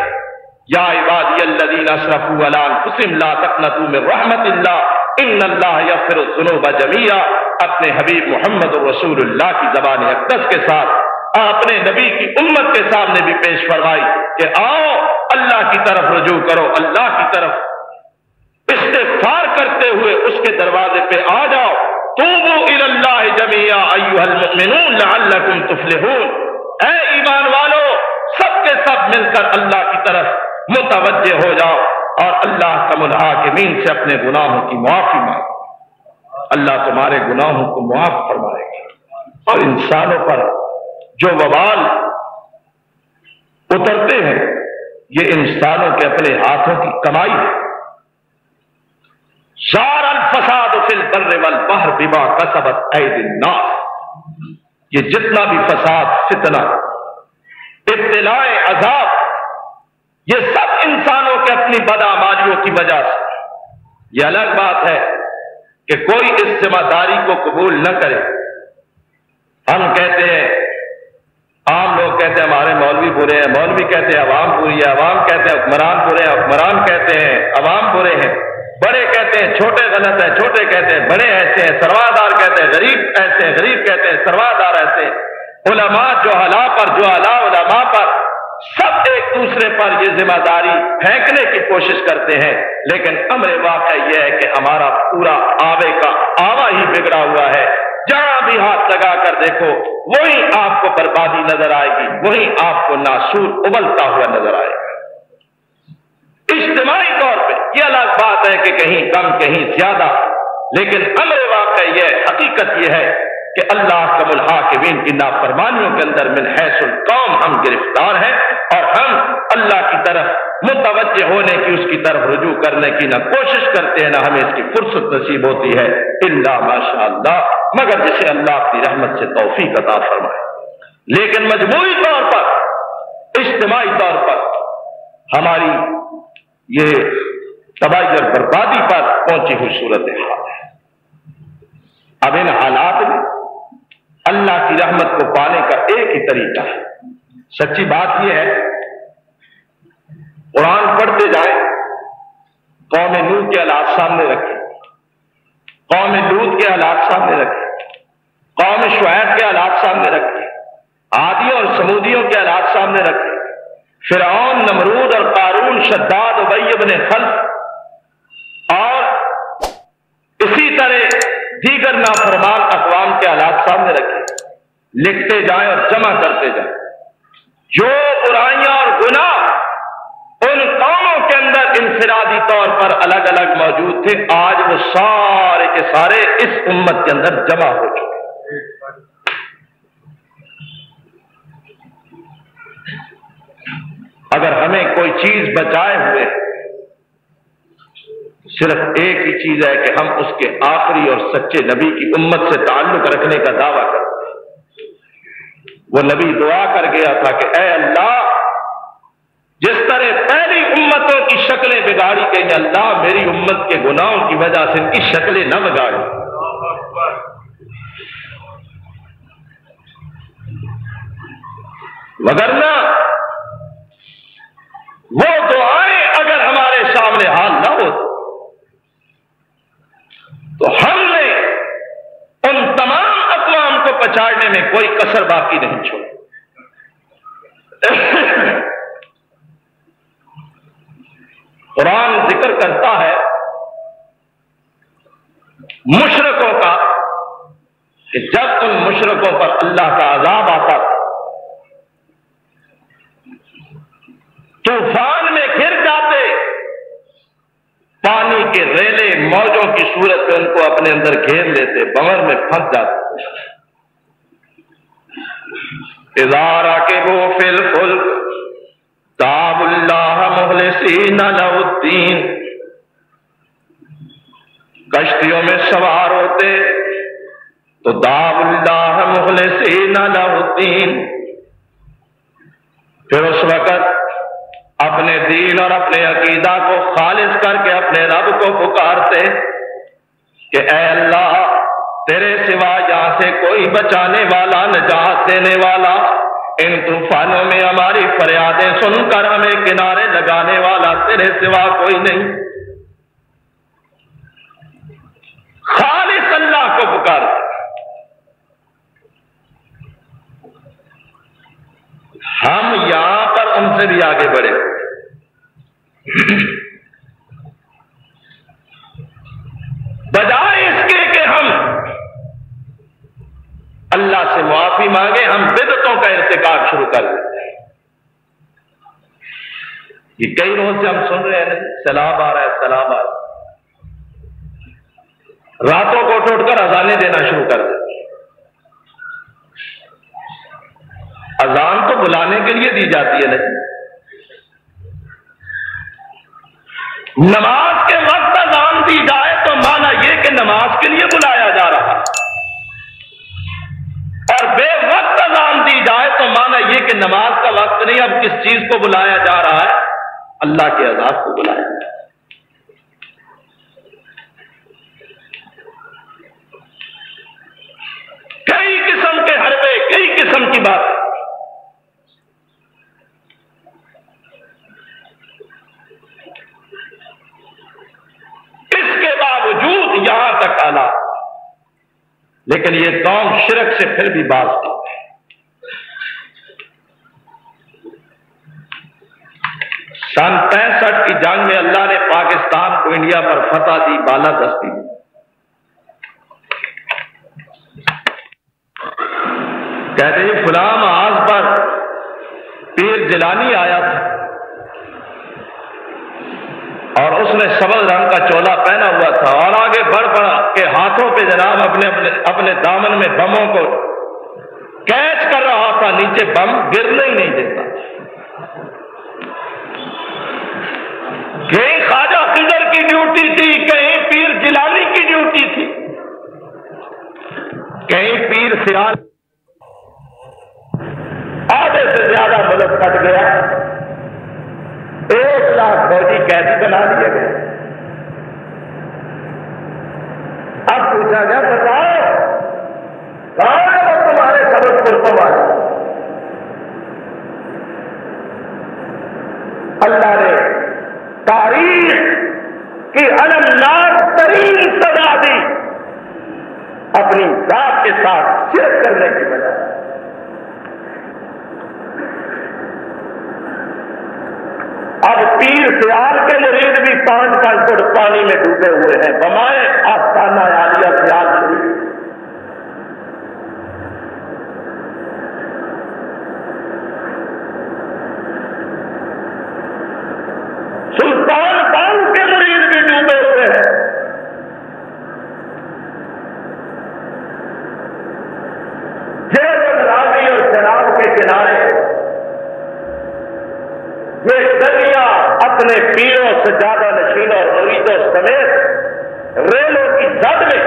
یا عبادی الذین اسرفوا علی انفسہم لا تقنطوا من رحمت اللہ ان اللہ یغفر الذنوب جمیعا اپنے حبیب محمد رسول اللہ کی زبان اقدس کے ساتھ اپنے نبی کی امت کے سامنے بھی پیش فرمائی کہ آؤ اللہ کی طرف رجوع کرو، اللہ کی طرف استغفار کرتے ہوئے اس کے دروازے پہ آ جاؤ. توبوا الی اللہ جمیعا ایھا المؤمنون لعلکم تفلحون. اے ایمان والو، سب کے سب مل کر اللہ کی طرف متوجہ ہو جاؤ اور اللہ کم الحاکمین سے اپنے گناہوں کی معافی مانگو. اللہ تمہارے گناہوں کو معاف فرمائے گا. اور انسانوں پر جو وبال اترتے ہیں یہ انسانوں کے اپنے ہاتھوں کی کمائی ہے. ظہر الفساد فی البر والبحر بما کسبت ایدی الناس، یہ جتنا بھی فساد، فتنہ، ابتلاء، عذاب، یہ سب انسانوں کے اپنی بدعمالیوں کی وجہ سے۔ یہ الگ بات ہے کہ کوئی اس ذمہ داری کو قبول نہ کرے۔ ہم کہتے ہیں، عام لوگ کہتے ہیں ہمارے مولوی برے ہیں، مولوی کہتے ہیں عوام بری ہے، عوام کہتے ہیں حکمران برے ہیں، حکمران کہتے ہیں عوام برے ہیں، بڑے کہتے ہیں چھوٹے غلط ہیں، چھوٹے کہتے ہیں بڑے ایسے ہیں، سروادار کہتے ہیں غریب ایسے ہیں، غریب کہتے ہیں سروادار ایسے ہیں۔ علماء جہلا پر، جہلا علماء پر، سب ایک دوسرے پر یہ ذمہ داری پھینکنے کی کوشش کرتے ہیں، لیکن امر واقع یہ ہے کہ ہمارا پورا آوے کا آوا ہی بگڑا ہوا ہے۔ جہاں بھی ہاتھ لگا کر دیکھو وہی آپ کو بربادی نظر آئے گی، وہی آپ کو ناسور ابلتا ہوا نظر آئے گا۔ اجتماعی طور پہ یہ الگ بات ہے کہ کہیں کم کہیں زیادہ، لیکن امر واقع یہ حقیقت یہ ہے کہ اللہ احکم الحاکمین کی نافرمانیوں کے اندر من حیث القوم ہم گرفتار ہیں، اور ہم اللہ کی طرف متوجہ ہونے کی، اس کی طرف رجوع کرنے کی نہ کوشش کرتے ہیں، نہ ہمیں اس کی فرصت نصیب ہوتی ہے، الا ماشاء اللہ، مگر جسے اللہ اپنی رحمت سے توفیق عطا فرمائے۔ لیکن مجموعی طور پر، اجتماعی طور پر ہماری یہ تباہی اور بربادی پر پہنچی ہوئی صورتحال ہے۔ اب ان حالات میں اللہ کی رحمت کو پانے کا ایک ہی طریقہ ہے۔ سچی بات یہ ہے، قرآن پڑھتے جائیں، قوم نوح کے حالات سامنے رکھیں، قوم لوط کے حالات سامنے رکھیں، قوم شعیب کے حالات سامنے رکھیں، عادیوں اور سمودیوں کے حالات سامنے رکھیں، فرعون، نمرود اور قارون، شداد، ابی بن خلف اور اسی طرح دیگر نافرمان اقوام کے حالات سامنے رکھیں، لکھتے جائیں اور جمع کرتے جائیں۔ جو برائیاں اور گناہ ان قوموں کے اندر انفرادی طور پر الگ الگ موجود تھے، آج وہ سارے کے سارے اس امت کے اندر جمع ہو چکے۔ اگر ہمیں کوئی چیز بچائے ہوئے، صرف ایک ہی چیز ہے کہ ہم اس کے آخری اور سچے نبی کی امت سے تعلق رکھنے کا دعویٰ کرتے ہیں۔ وہ نبی دعا کر گیا تھا کہ اے اللہ، جس طرح پہلی امتوں کی شکلیں بگاڑی گئی، اللہ میری امت کے گناہوں کی وجہ سے ان کی شکلیں نہ بگاڑی۔ وگرنہ وہ دعائیں اگر ہمارے سامنے حال نہ ہو تو ہم نے ان تمام اقوام کو پچاڑنے میں کوئی کسر باقی نہیں چھوڑی۔ قرآن ذکر کرتا ہے مشرکوں کا کہ جب ان مشرکوں پر اللہ کا عذاب آتا تھا، طوفان میں گر جاتے، پانی کے ریلے موجوں کی صورت میں ان کو اپنے اندر گھیر لیتے، بمر میں پھنس جاتے۔ اذا رکبوا فی الفلک دعوا اللہ مخلصین لہ الدین، کشتیوں میں سوار ہوتے تو دعوا اللہ مخلصین لہ الدین، پھر اس وقت اپنے دین اور اپنے عقیدہ کو خالص کر کے اپنے رب کو پکارتے کہ اے اللہ، تیرے سوا یہاں سے کوئی بچانے والا، نجات دینے والا، ان طوفانوں میں ہماری فریادیں سن کر ہمیں کنارے لگانے والا تیرے سوا کوئی نہیں۔ خالص اللہ کو پکارتے۔ ہم یہاں پر ان سے بھی آگے بڑھے، بجائے اس کے کہ ہم اللہ سے معافی مانگے، ہم بدعتوں کا ارتکاب شروع کر دیتے ہیں۔ یہ کئی روز سے ہم سن رہے ہیں، سیلاب آ رہا ہے، سیلاب آ رہا ہے، راتوں کو اٹھ کر اذانیں دینا شروع کر دیتے ہیں۔ اذان تو بلانے کے لیے دی جاتی ہے، نہیں نماز کے وقت اذان دی جائے تو کو بلایا جا رہا ہے؟ اللہ کے عذاب کو بلایا جا رہا ہے۔ کئی قسم کے حربے، کئی قسم کی بات۔ اس کے باوجود یہاں تک آنا، لیکن یہ قوم شرک سے پھر بھی باز تھی۔ سن 65 کی جنگ میں اللہ نے پاکستان کو انڈیا پر فتح دی، بالادستی دی۔ کہتے ہیں فلاں محاذ پر پیر جیلانی آیا تھا اور اس نے سبز رنگ کا چولا پہنا ہوا تھا اور آگے بڑھ کے ہاتھوں پہ جناب اپنے دامن میں بموں کو کیچ کر رہا تھا، نیچے بم گرنے ہی نہیں دیتا۔ کہیں خواجہ خضر کی ڈیوٹی تھی، کہیں پیر جیلانی کی ڈیوٹی تھی، کہیں پیر سیال۔ آدھے سے زیادہ ملک کٹ گیا، 1 لاکھ فوجی قیدی بنا لیے گئے۔ اب پوچھا گیا بتاؤ کہاں ہے وہ تمہارے سبز پرتوں والے؟ اللہ نے تاریخ کی المناک ترین سزا دی اپنی ذات کے ساتھ شرک کرنے کی وجہ۔ اب پیر سیال کے مرید بھی 5-5 فٹ پانی میں ڈوبے ہوئے ہیں، بمائے آستانہ عالیہ سیال شریف۔ سلطان باؤ کے مرید بھی ڈوبے ہوئے ہیں۔ جیل راوی اور شراب کے کنارے یہ دریا اپنے پیروں سے زیادہ نشینوں اور مریدوں سمیت ریلوں کی زد میں۔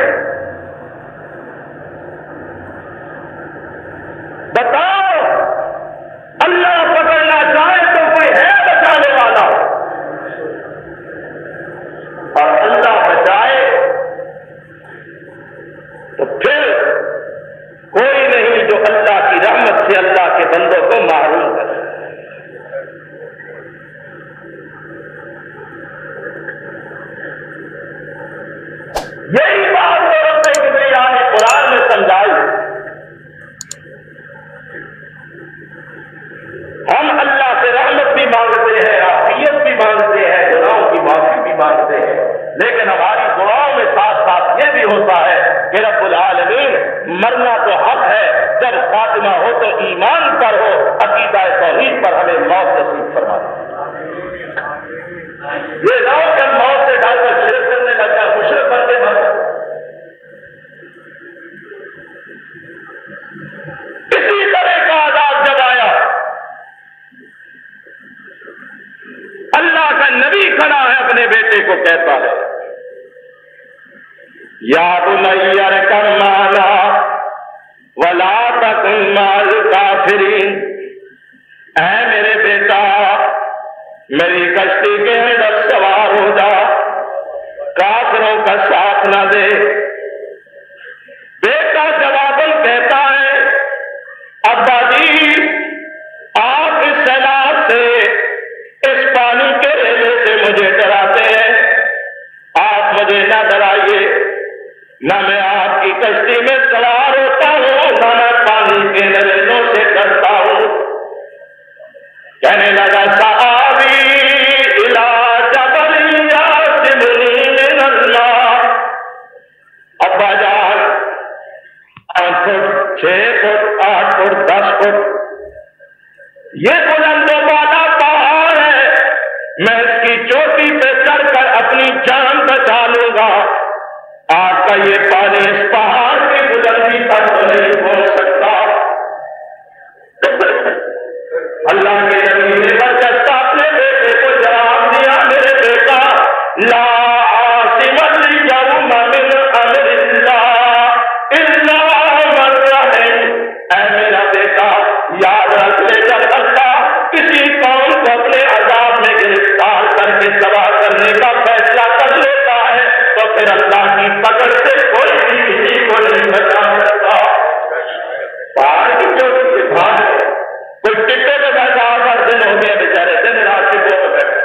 بتاؤ اللہ پکڑنا چاہے تو کوئی ہے بچانے والا، اور اللہ بچائے تو پھر کوئی نہیں جو اللہ کی رحمت سے اللہ کے بندوں کو محروم کرے۔ یہی بات رب کبریا نے قرآن میں سمجھائی۔ ہم اللہ سے رحمت بھی مانگتے ہیں، عافیت بھی مانگتے ہیں، گناہوں کی معافی بھی مانگتے ہیں، لیکن ہماری دعاؤں میں ساتھ ساتھ یہ بھی ہوتا ہے کہ رب العالمین مرنا تو حق ہے، جب خاتمہ ہو تو ایمان پر ہو، عقیدہ توحید پر ہمیں موت نصیب فرما دے۔ یہ نہ ہو کہ ہم موت سے ڈال کر شرک کرنے لگ جائیں، مشرک بن کے مر جائیں۔ کسی طرح کا عذاب جب آیا، اللہ کا نبی کھڑا ہے، اپنے بیٹے کو کہتا ہے یا بنی ارکب معنا ولا تکن مع الکافرین، اے میرے بیٹا میری کشتی کے اندر سوار ہو جا، کافروں کا ساتھ نہ دے۔ بیٹا جواباً کہتا ہے ابا جی آپ اس سیلاب سے، اس پانی کے ریلے سے مجھے ڈراتے ہیں، آپ مجھے نہ ڈرائیے، نہ میں آپ کی کشتی میں سوار ہوتا ہوں، نہ میں پانی کے ریلوں سے ڈرتا ہوں۔ کہنے لگا صحابی الی جبل یعصمنی من اللہ، ابا جان 5 فٹ 6 فٹ 8 فٹ 10 فٹ یہ بلند و بالا پہاڑ ہے، میں اس کی چوٹی پہ چڑھ کر اپنی جان بچا لوں گا، آپ کا یہ پانی اس پہاڑ کی بلندی تک نہیں پہنچ سکتا۔ اللہ کے نبی نے برجستہ اپنے بیٹے کو جواب دیا میرے بیٹا لا عاصم اليوم من امر اللہ الا من رحم، اے میرا بیٹا یاد رکھ لے جب اللہ کسی قوم پھر اللہ کی پکڑ سے کوئی بھی کسی کو نہیں بچا سکتا۔ پہاڑ کی چوٹی سے بھاگ گئے، کوئی ٹکے پہ بیٹھا 8 دن ہو گئے بیچارے، دن رات ٹکوں پہ بیٹھے،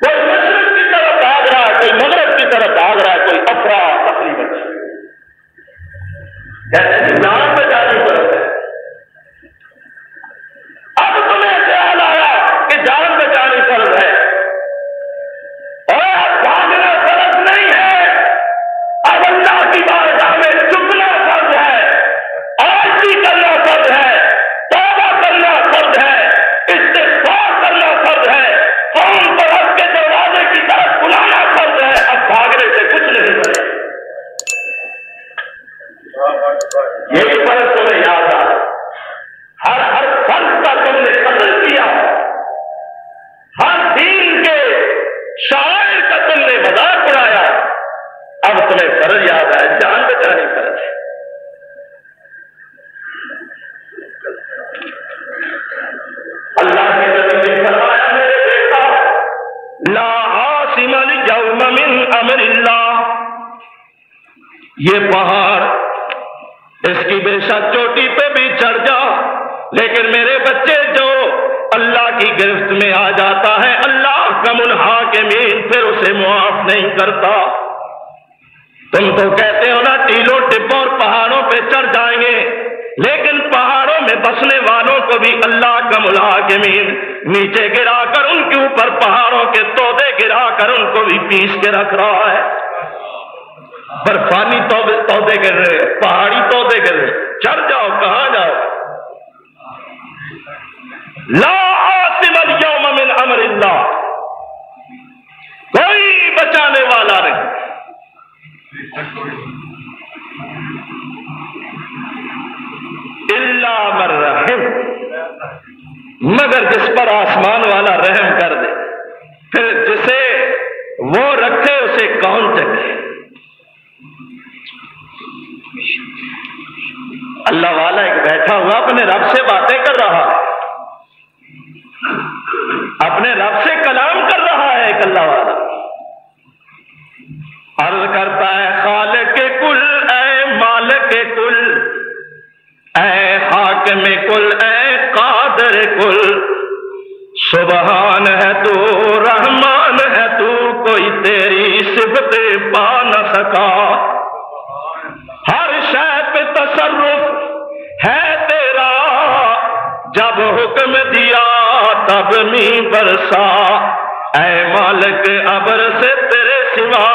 کوئی مشرق کی طرف بھاگ رہا ہے، کوئی مغرب کی طرف بھاگ رہا ہے، کوئی افراتفری بچی، جیسے جان بچانی پڑتی ہے۔ اب تمہیں خیال آیا کہ جان بچانی فرض ہے، اور بھاگنا فرض نہیں ہے، اب اللہ کی بارگاہ میں جھکنا فرض ہے، عاجزی کرنا فرض ہے، توبہ کرنا فرض ہے، استغفار کرنا فرض ہے، قوم پرست کے دروازے کی طرف بلانا فرض ہے۔ اب بھاگنے سے کچھ نہیں بنے، یہی فرض تمہیں یاد آ، ہر فرض کا تم نے قدر کیا، ہر دین کے شاعر کا تم نے مذاق اڑایا، اب تمہیں فرض یاد آئے، جان بچانی فرض ہے۔ اللہ کے نبی نے فرمایا میرے بیٹا، لا عاصم اليوم من امر اللہ، یہ پہاڑ اس کی بے شک چوٹی پہ بھی چڑھ جا، لیکن میرے بچے جو اللہ کی گرفت میں آ جاتا ہے اللہ حکم الحاکمین پھر اسے معاف نہیں کرتا۔ تم تو کہتے ہو نا ٹیلوں ٹبوں اور پہاڑوں پہ چڑھ جائیں گے، لیکن پہاڑوں میں بسنے والوں کو بھی اللہ حکم الحاکمین نیچے گرا کر ان کے اوپر پہاڑوں کے تودے گرا کر ان کو بھی پیس کے رکھ رہا ہے۔ برفانی تودے گر رہے، پہاڑی تودے گر رہے، چڑھ جاؤ، کہاں جاؤ؟ لا عاصم اليوم من امر اللہ، کوئی بچانے والا نہیں، الا من رحم، مگر جس پر آسمان والا رحم کر دے، پھر جسے وہ رکھے اسے کون چکے۔ اللہ والا ایک بیٹھا ہوا اپنے رب سے باتیں کر رہا ہے، اپنے رب سے کلام کر رہا ہے ایک اللہ والا، عرض کرتا ہے خالق کل اے مالک کل اے حاکم کل اے قادر کل، سبحان ہے تو رحمان ہے تو، کوئی تیری صفت پا نہ سکا، ہر شے پہ تصرف ہے تیرا، جب حکم دیا تب می برسا، اے مالک ابر سے تیرے سوا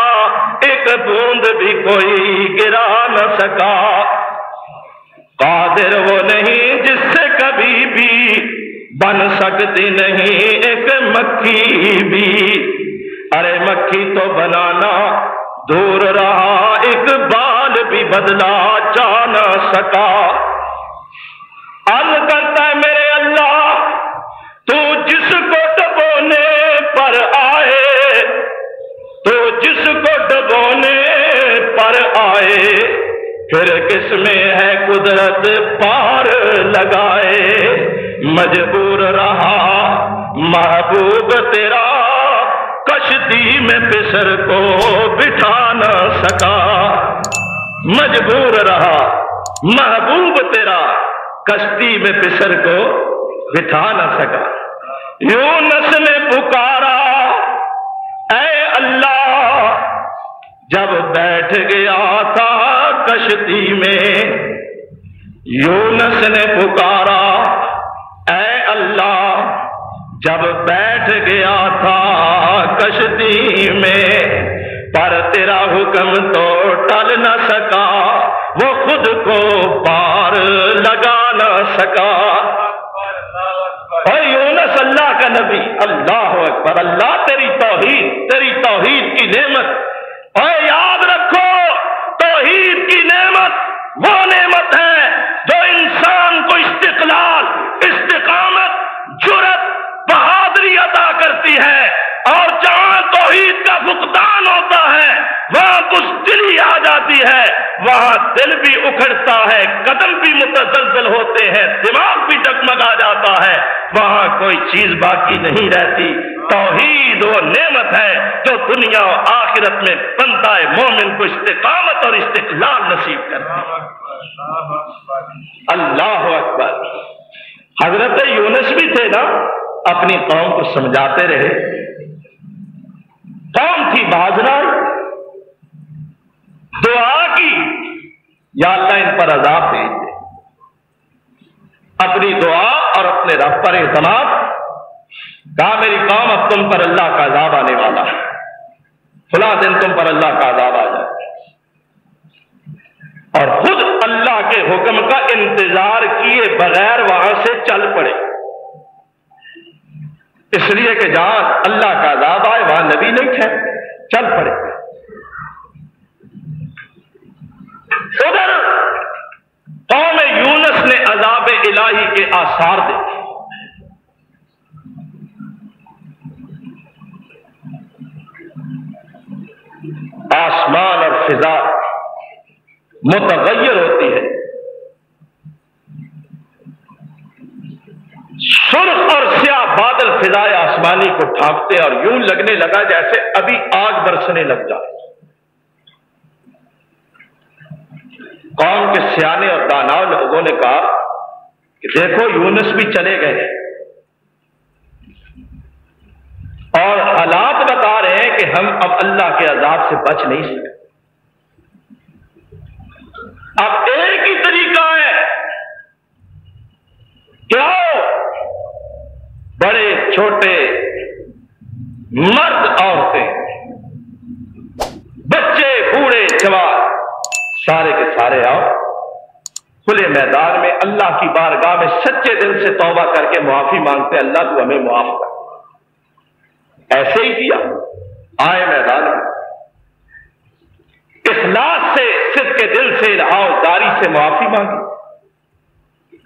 ایک بوند بھی کوئی گرا نہ سکا، قادر وہ نہیں جس سے کبھی بھی بن سکتی نہیں ایک مکھی بھی، ارے مکھی تو بنانا دور رہا ایک بال بھی بدلا جا نہ سکا۔ عرض کرتا ہے میرے اللہ تو جس کو ڈبونے پر آئے، تو جس کو ڈبونے پر آئے، پھر کس میں ہے قدرت پار لگائے، مجبور رہا محبوب تیرا کشتی میں پسر کو بٹھا نہ سکا، مجبور رہا محبوب تیرا کشتی میں پسر کو بٹھا نہ سکا۔ یونس نے پکارا اے اللہ جب بیٹھ گیا تھا کشتی میں، یونس نے پکارا اے اللہ جب بیٹھ گیا تھا کشتی میں، پر تیرا حکم تو ٹل نہ سکا، وہ خود کو پار لگا نہ سکا۔ اور یونس اللہ کا نبی، اللہ اکبر، اللہ تیری توحید کی نعمت، اور یاد رکھو توحید کی نعمت وہ نعمت ہے جو انسان کو استقلال، استقامت، جرأت، بہادری عطا کرتی ہے، اور جہاں توحید کا فقدان ہوتا ہے وہاں بزدلی آ جاتی ہے، وہاں دل بھی اکھڑتا ہے، قدم بھی متزلزل ہوتے ہیں، دماغ بھی ڈگمگا جاتا ہے، وہاں کوئی چیز باقی نہیں رہتی۔ توحید وہ نعمت ہے جو دنیا و آخرت میں بندہ مومن کو استقامت اور استقلال نصیب کرنا۔ اللہ اکبر۔ حضرت یونس بھی تھے نا، اپنی قوم کو سمجھاتے رہے، قوم تھی باز آئی، دعا کی یا اللہ ان پر عذاب بھیج دے، اپنی دعا اور اپنے رب پر اعتماد، کہا میری قوم اب تم پر اللہ کا عذاب آنے والا ہے، فلاں دن تم پر اللہ کا عذاب آ جائے، اور خود اللہ کے حکم کا انتظار کیے بغیر وہاں سے چل پڑے، اس لیے کہ جہاں اللہ کا عذاب آئے وہاں نبی نہیں تھے، چل پڑے۔ ادھر قوم یونس نے عذاب الہی کے آثار دیکھے، آسمان اور فضا متغیر ہوتی ہے، سرخ اور سیاہ بادل فضائے آسمانی کو ڈھانپتے اور یوں لگنے لگا جیسے ابھی آگ برسنے لگ جائے۔ قوم کے سیانے اور دانا لوگوں نے کہا کہ دیکھو یونس بھی چلے گئے اور حالات بتا رہے ہیں کہ ہم اب اللہ کے عذاب سے بچ نہیں سکتے، اب ایک ہی طریقہ ہے کیا ہو، بڑے چھوٹے مرد عورتیں بچے بوڑھے جوان سارے کے سارے آؤ کھلے میدان میں اللہ کی بارگاہ میں سچے دل سے توبہ کر کے معافی مانگتے، اللہ تو ہمیں معاف کر۔ ایسے ہی کیا، آئے میدان میں اخلاص سے صدق کے دل سے داری سے معافی مانگی،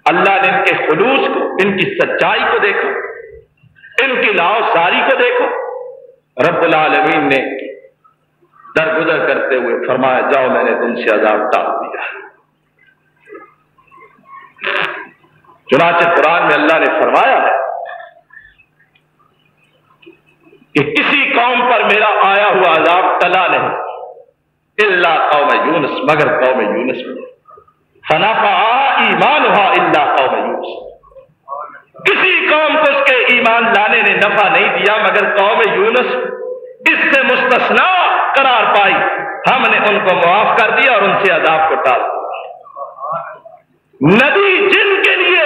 اللہ نے ان کے خلوص کو، ان کی سچائی کو دیکھا، ان کی لاؤزاری کو دیکھو، رب العالمین نے درگزر کرتے ہوئے فرمایا جاؤ میں نے تم سے عذاب ٹال دیا۔ چنانچہ قرآن میں اللہ نے فرمایا ہے کہ کسی قوم پر میرا آیا ہوا عذاب ٹلا نہیں الا قوم یونس، مگر قوم یونس میں فنفعھا ایمانھا الا قوم یونس، کسی قوم کو اس کے ایمان لانے نے نفع نہیں دیا مگر قوم یونس اس سے مستثنا قرار پائی، ہم نے ان کو معاف کر دیا اور ان سے عذاب کو ٹال دیا۔ نبی جن کے لیے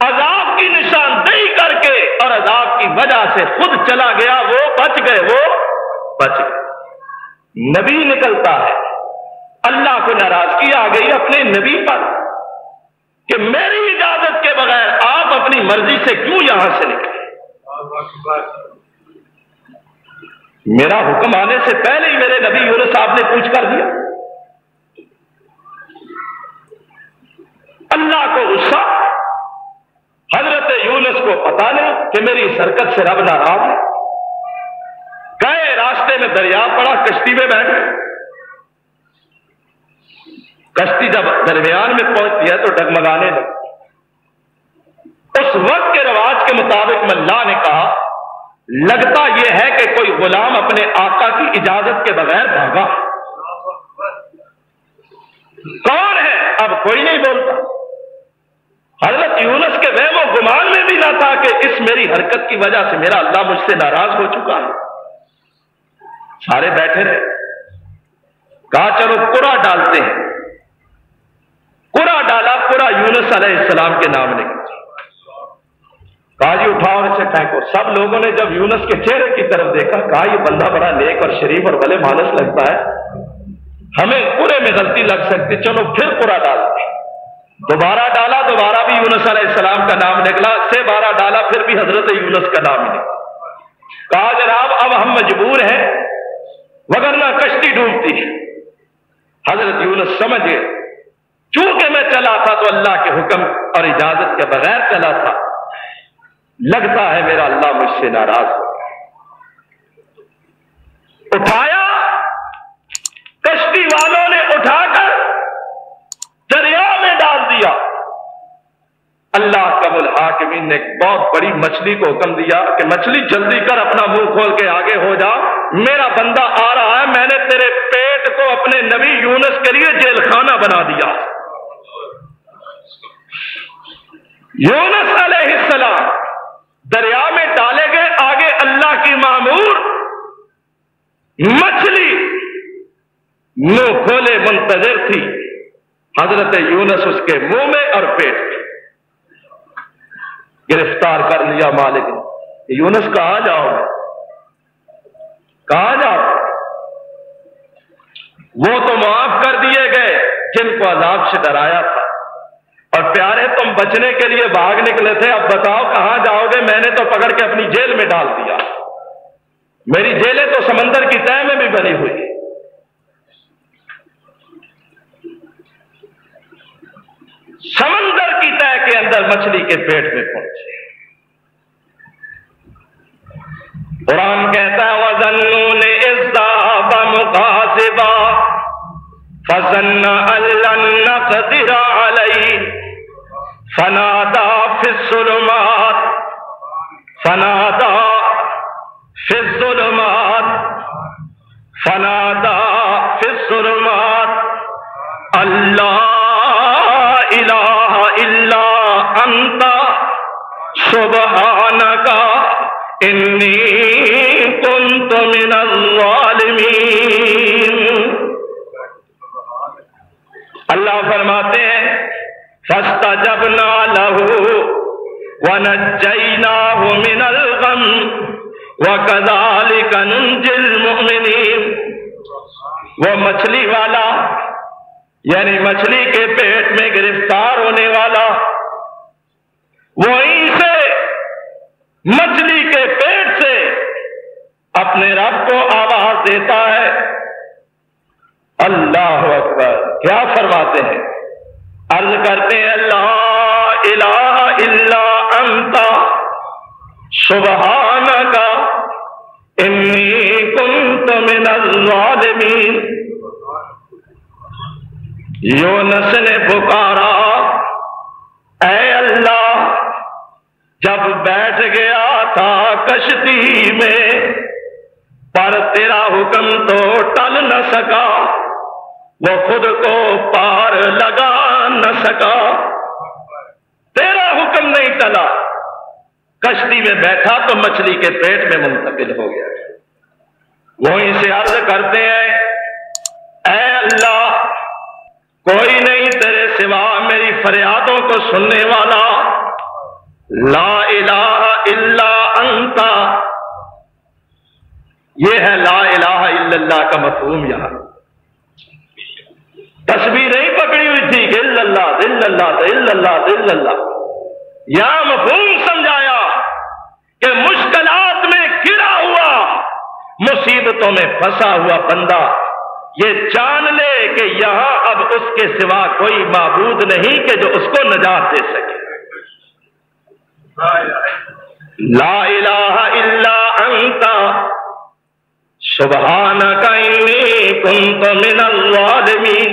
عذاب کی نشاندہی کر کے اور عذاب کی وجہ سے خود چلا گیا وہ بچ گئے، وہ بچ گئے۔ نبی نکلتا ہے، اللہ کو ناراضگی آ گئی اپنے نبی پر کہ میری اجازت کے بغیر آپ اپنی مرضی سے کیوں یہاں سے نکلے، میرا حکم آنے سے پہلے ہی میرے نبی یونس صاحب نے پوچھ کر دیا۔ اللہ کو غصہ، حضرت یونس کو پتا نہیں کہ میری اس حرکت سے رب ناراض ہے، گئے راستے میں دریا پڑا، کشتی میں بیٹھے، کشتی جب درمیان میں پہنچتی ہے تو ڈگمگانے لگی۔ اس وقت کے رواج کے مطابق اللہ نے کہا لگتا یہ ہے کہ کوئی غلام اپنے آقا کی اجازت کے بغیر بھاگا، کون ہے؟ اب کوئی نہیں بولتا۔ حضرت یونس کے وہم و گمان میں بھی نہ تھا کہ اس میری حرکت کی وجہ سے میرا اللہ مجھ سے ناراض ہو چکا ہے، سارے بیٹھے رہے، کہا چلو قرعہ ڈالتے ہیں، قرعہ ڈالا، قرعہ یونس علیہ السلام کے نام نے کہا جی اٹھاؤ اور اسے پھینکو۔ سب لوگوں نے جب یونس کے چہرے کی طرف دیکھا کہا یہ بندہ بڑا نیک اور شریف اور بھلے مانس لگتا ہے، ہمیں قرعے میں غلطی لگ سکتی، چلو پھر قرعہ ڈالتے۔ دوبارہ ڈالا، دوبارہ بھی یونس علیہ السلام کا نام نکلا، سے بارہ ڈالا، پھر بھی حضرت یونس کا نام نکلا۔ کہا جناب اب ہم مجبور ہیں وگرنہ کشتی ڈوبتی۔ حضرت یونس سمجھ گئے چونکہ میں چلا تھا تو اللہ کے حکم اور اجازت کے بغیر چلا تھا، لگتا ہے میرا اللہ مجھ سے ناراض ہو گیا۔ اٹھایا، کشتی والوں نے اٹھا کر دریا میں ڈال دیا۔ اللہ کب الحاکم العالمین نے ایک بہت بڑی مچھلی کو حکم دیا کہ مچھلی جلدی کر اپنا منہ کھول کے آگے ہو جا، میرا بندہ آ رہا ہے، میں نے تیرے پیٹ کو اپنے نبی یونس کے لیے جیل خانہ بنا دیا۔ یونس علیہ السلام دریا میں ڈالے گئے، آگے اللہ کی مامور مچھلی منہ کھولے منتظر تھی، حضرت یونس اس کے منہ میں اور پیٹ میں۔ گرفتار کر لیا مالک نے، یونس کہاں جاؤ، کہاں جاؤ؟ وہ تو معاف کر دیے گئے جن کو عذاب سے ڈرایا تھا، اور پیارے تم بچنے کے لیے بھاگ نکلے تھے، اب بتاؤ کہاں جاؤ گے؟ میں نے تو پکڑ کے اپنی جیل میں ڈال دیا، میری جیلیں تو سمندر کی تہہ میں بھی بنی ہوئی۔ سمندر کی تہہ کے اندر مچھلی کے پیٹ میں پہنچے۔ قرآن کہتا ہے وَظَنُّونِ إِذْ ذَهَبَ مُغَاضِبًا فَظَنَّ أَن لَّن نَّقْدِرَ عَلَيْهِ فَنَادَىٰ فِي الظُّلُمَاتِ اللَّهَ الہ الا انت سبحانک انی کنت من الظالمین۔ اللہ فرماتے ہیں فاستجبنا له ونجیناہ من الغم وکذالک ننجی المؤمنین۔ وہ مچھلی والا یعنی مچھلی کے پیٹ میں گرفتار ہونے والا وہیں سے مچھلی کے پیٹ سے اپنے رب کو آواز دیتا ہے۔ اللہ اکبر، کیا فرماتے ہیں؟ عرض کرتے ہیں لا الہ الا انت سبحانک انی کنت من الظالمین۔ یونس نے پکارا اے اللہ، جب بیٹھ گیا تھا کشتی میں پر تیرا حکم تو ٹل نہ سکا، وہ خود کو پار لگا نہ سکا، تیرا حکم نہیں ٹلا، کشتی میں بیٹھا تو مچھلی کے پیٹ میں منتقل ہو گیا۔ وہیں سے عرض کرتے ہیں اے اللہ، کوئی نہیں تیرے سوا میری فریادوں کو سننے والا، لا الہ الا انت۔ یہ ہے لا الہ الا اللہ کا مفہوم۔ یہاں تسبیح نہیں پکڑی ہوئی تھی کہ الا اللہ الا اللہ الا اللہ الا اللہ، یہاں مفہوم سمجھایا کہ مشکلات میں گرا ہوا، مصیبتوں میں پھنسا ہوا بندہ یہ جان لے کہ یہاں اب اس کے سوا کوئی معبود نہیں کہ جو اس کو نجات دے سکے۔ لا الہ الا انت سبحانک انی کنت من الظالمین۔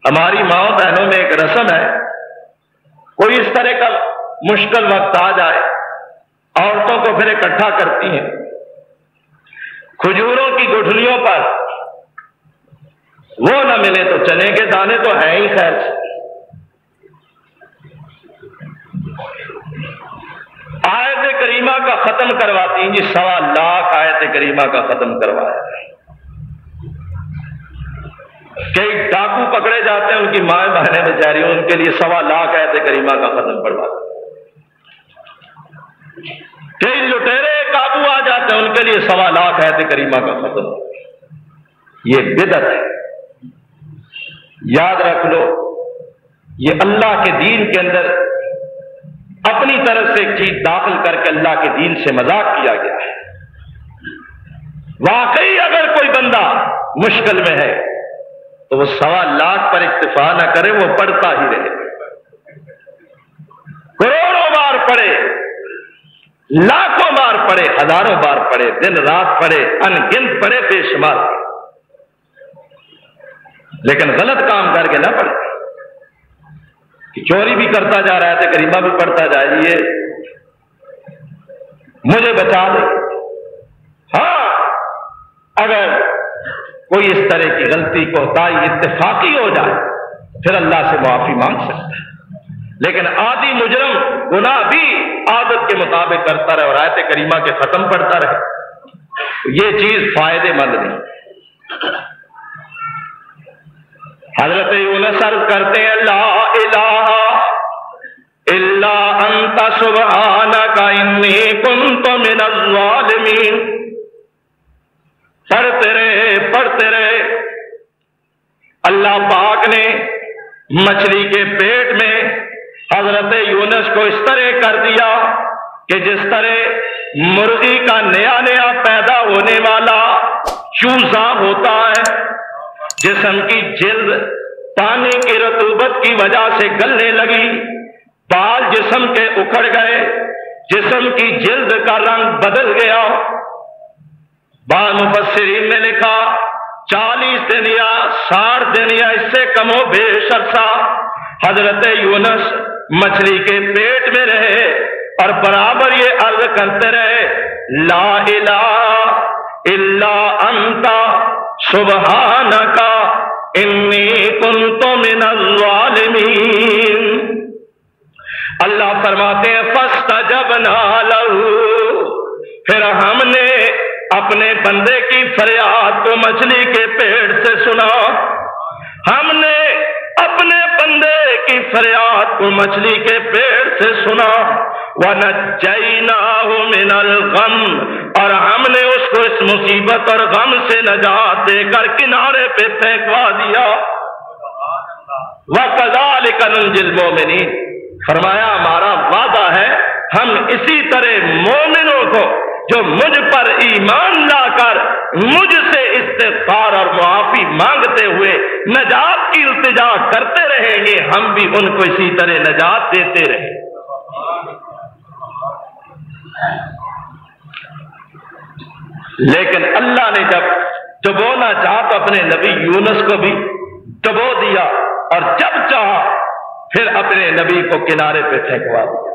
ہماری ماں بہنوں میں ایک رسم ہے، کوئی اس طرح کا مشکل وقت آ جائے عورتوں کو پھر اکٹھا کرتی ہیں، کھجوروں کی گٹھلیوں پر وہ نہ ملے تو چنے کے دانے تو ہیں ہی خیر سے، آیت کریمہ کا ختم کرواتی ہیں جی، 1.25 لاکھ آیت کریمہ کا ختم کروایا۔ کئی ڈاکو پکڑے جاتے ہیں، ان کی مائیں بہنیں بیچاری، ان کے لیے 1.25 لاکھ آیت کریمہ کا ختم پڑھواتے ہیں۔ کئی لٹیرے قابو آ جاتے ہیں، ان کے لیے 1.25 لاکھ آیت کریمہ کا ختم۔ یہ بدعت ہے، یاد رکھ لو، یہ اللہ کے دین کے اندر اپنی طرف سے ایک چیز داخل کر کے اللہ کے دین سے مذاق کیا گیا ہے۔ واقعی اگر کوئی بندہ مشکل میں ہے تو وہ 1.25 لاکھ پر اکتفا نہ کرے، وہ پڑھتا ہی رہے، کروڑوں بار پڑھے، لاکھوں بار پڑھے، ہزاروں بار پڑھے، دن رات پڑھے، ان گنت پڑھے، بے شمار پڑھے، لیکن غلط کام کر کے نہ پڑھے۔ کہ چوری بھی کرتا جا رہا ہے، کریمہ بھی پڑھتا جائے، یہ مجھے بچا دے۔ ہاں اگر کوئی اس طرح کی غلطی کوتاہی اتفاقی ہو جائے پھر اللہ سے معافی مانگ سکتا ہے، لیکن عادی مجرم گناہ بھی عادت کے مطابق کرتا رہے اور آیت کریمہ کے ختم پڑھتا رہے، یہ چیز فائدے مند نہیں۔ حضرت یونس عرض کرتے ہیں لا الہ الا انت سبحانک انی کنت من الظالمین۔ پڑھتے رہے اللہ پاک نے مچھلی کے پیٹ میں حضرت یونس کو اس طرح کر دیا کہ جس طرح مرغی کا نیا نیا پیدا ہونے والا چوزا ہوتا ہے، جسم کی جلد پانی کی رطوبت کی وجہ سے گلنے لگی، بال جسم کے اکھڑ گئے، جسم کی جلد کا رنگ بدل گیا۔ بعض مفسرین نے لکھا 40 دن یا 60 دن یا اس سے کم و بیش عرصہ حضرت یونس مچھلی کے پیٹ میں رہے اور برابر یہ عرض کرتے رہے لا الہ الا انت سبحانک انی کنت من الظالمین۔ اللہ فرماتے ہیں فاستجبنا لہ، پھر ہم نے اپنے بندے کی فریاد کو مچھلی کے پیٹ سے سنا، ہم نے اپنے بندے کی فریاد کو مچھلی کے پیٹ سے سنا، وَنَجَّيْنَاهُ مِنَ الْغَمِّ، اور ہم نے اس کو اس مصیبت اور غم سے نجات دے کر کنارے پہ پھینکوا دیا۔ وَكَذَلِكَ نُنْجِي الْمُؤْمِنِينَ، فرمایا ہمارا وعدہ ہے ہم اسی طرح مومنوں کو جو مجھ پر ایمان لا کر مجھ سے استغفار اور معافی مانگتے ہوئے نجات کی التجا کرتے رہیں گے، ہم بھی ان کو اسی طرح نجات دیتے رہیں۔ لیکن اللہ نے جب ڈبونا چاہا تو اپنے نبی یونس کو بھی ڈبو دیا، اور جب چاہا پھر اپنے نبی کو کنارے پہ پھینکوا دیا۔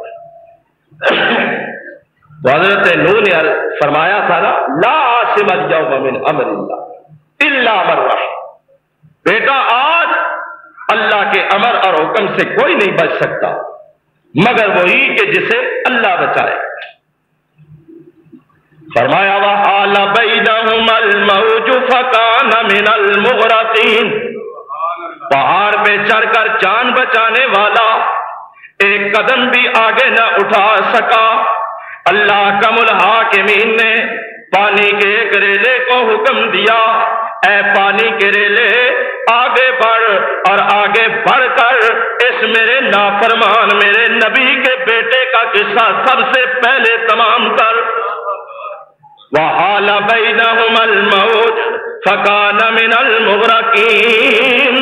تو حضرت نوح نے فرمایا تھا نا لا عاصم اليوم من امر اللہ الا من رحم، بیٹا آج اللہ کے امر اور حکم سے کوئی نہیں بچ سکتا مگر وہی کہ جسے اللہ بچائے۔ فرمایا وحال بینہما الموج فکان من المغرقین، پہاڑ پہ چڑھ کر جان بچانے والا ایک قدم بھی آگے نہ اٹھا سکا۔ اللہ کم الحاکمین نے پانی کے ایک ریلے کو حکم دیا اے پانی کے ریلے آگے بڑھ، اور آگے بڑھ کر اس میرے نافرمان میرے نبی کے بیٹے کا قصہ سب سے پہلے تمام کر۔ وحال بینہما الموج فکان من المغرقین،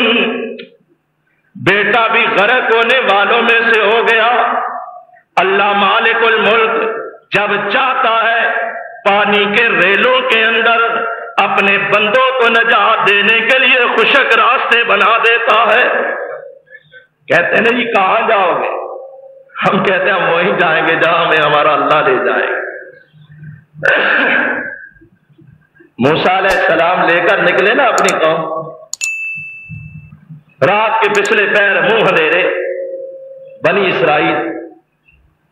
بیٹا بھی غرق ہونے والوں میں سے ہو گیا۔ اللہ مالک الملک جب چاہتا ہے پانی کے ریلوں کے اندر اپنے بندوں کو نجات دینے کے لیے خشک راستے بنا دیتا ہے۔ کہتے ہیں جی کہاں جاؤ گے؟ ہم کہتے ہیں ہم وہیں جائیں گے جہاں ہمیں ہمارا اللہ لے جائے گا۔ موسیٰ علیہ السلام لے کر نکلے نا اپنی قوم، رات کے پچھلے پیر منہ اندھیرے بنی اسرائیل،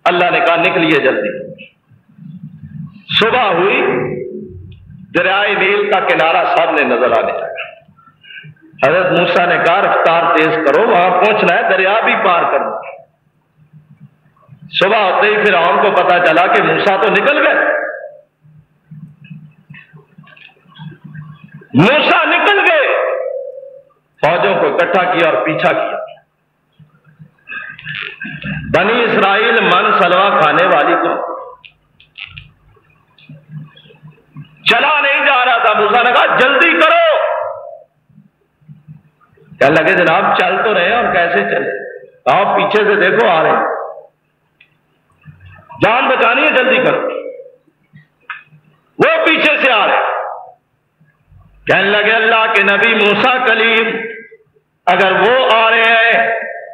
اللہ نے کہا نکلیے جلدی۔ صبح ہوئی، دریائے نیل کا کنارہ سامنے نظر آنے لگا۔ حضرت موسیٰ نے کہا رفتار تیز کرو، وہاں پہنچنا ہے، دریا بھی پار کرنا۔ صبح ہوتے ہی فرعون کو پتا چلا کہ موسیٰ تو نکل گئے، موسیٰ نکل گئے، فوجوں کو اکٹھا کیا اور پیچھا کیا۔ بنی اسرائیل من سلوا کھانے والی کو چلا نہیں جا رہا تھا، موسیٰ نے کہا جلدی کرو۔ کہنے لگے جناب چل تو رہے ہیں اور کیسے چلے؟ آپ پیچھے سے دیکھو آ رہے ہیں، جان بچانی ہے جلدی کرو۔ وہ پیچھے سے آ رہے ہیں، کہنے لگے اللہ کے نبی موسیٰ کلیم اگر وہ آ رہے ہیں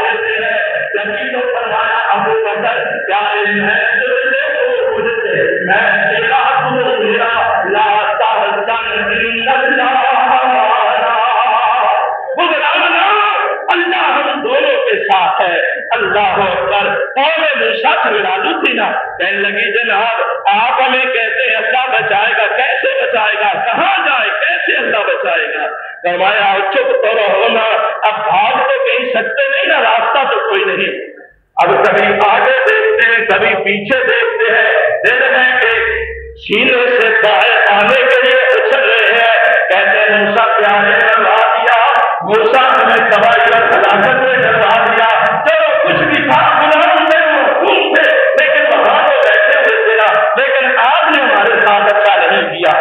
دیتے ہیں۔ نبی کو فرمایا ابو بکر پیارے میں تجھ سے میں تیرا تو میرا لا تحزن ان اللہ اللہ ہم دونوں کے ساتھ ہے۔ اللہ اکبر۔ قوم موسیٰ چڑھالو تھی نا، کہنے لگی جناب آپ ہمیں کہتے ہیں اللہ بچائے گا، کیسے بچائے گا، کہاں جائے، کیسے اللہ بچائے گا؟ فرمایا چپ تو رہو نا، اب بھاگ تو کہیں سکتے نہیں نا، راستہ تو کوئی نہیں۔ اب کبھی آگے دیکھتے ہیں کبھی پیچھے دیکھتے ہیں، دیکھ رہے ہیں کہ سینے سے دائیں آنے کے لیے اچھل رہے ہیں۔ کہتے ہیں موسیٰ پیارے کروا دیا، موسیٰ ہمیں تباہی اور ہلاکت میں ڈروا دیا، چلو کچھ بھی تھا غلام تھے محکوم تھے لیکن وہاں تو بیٹھے ہوئے تھے نا، لیکن آپ نے ہمارے ساتھ اچھا نہیں کیا۔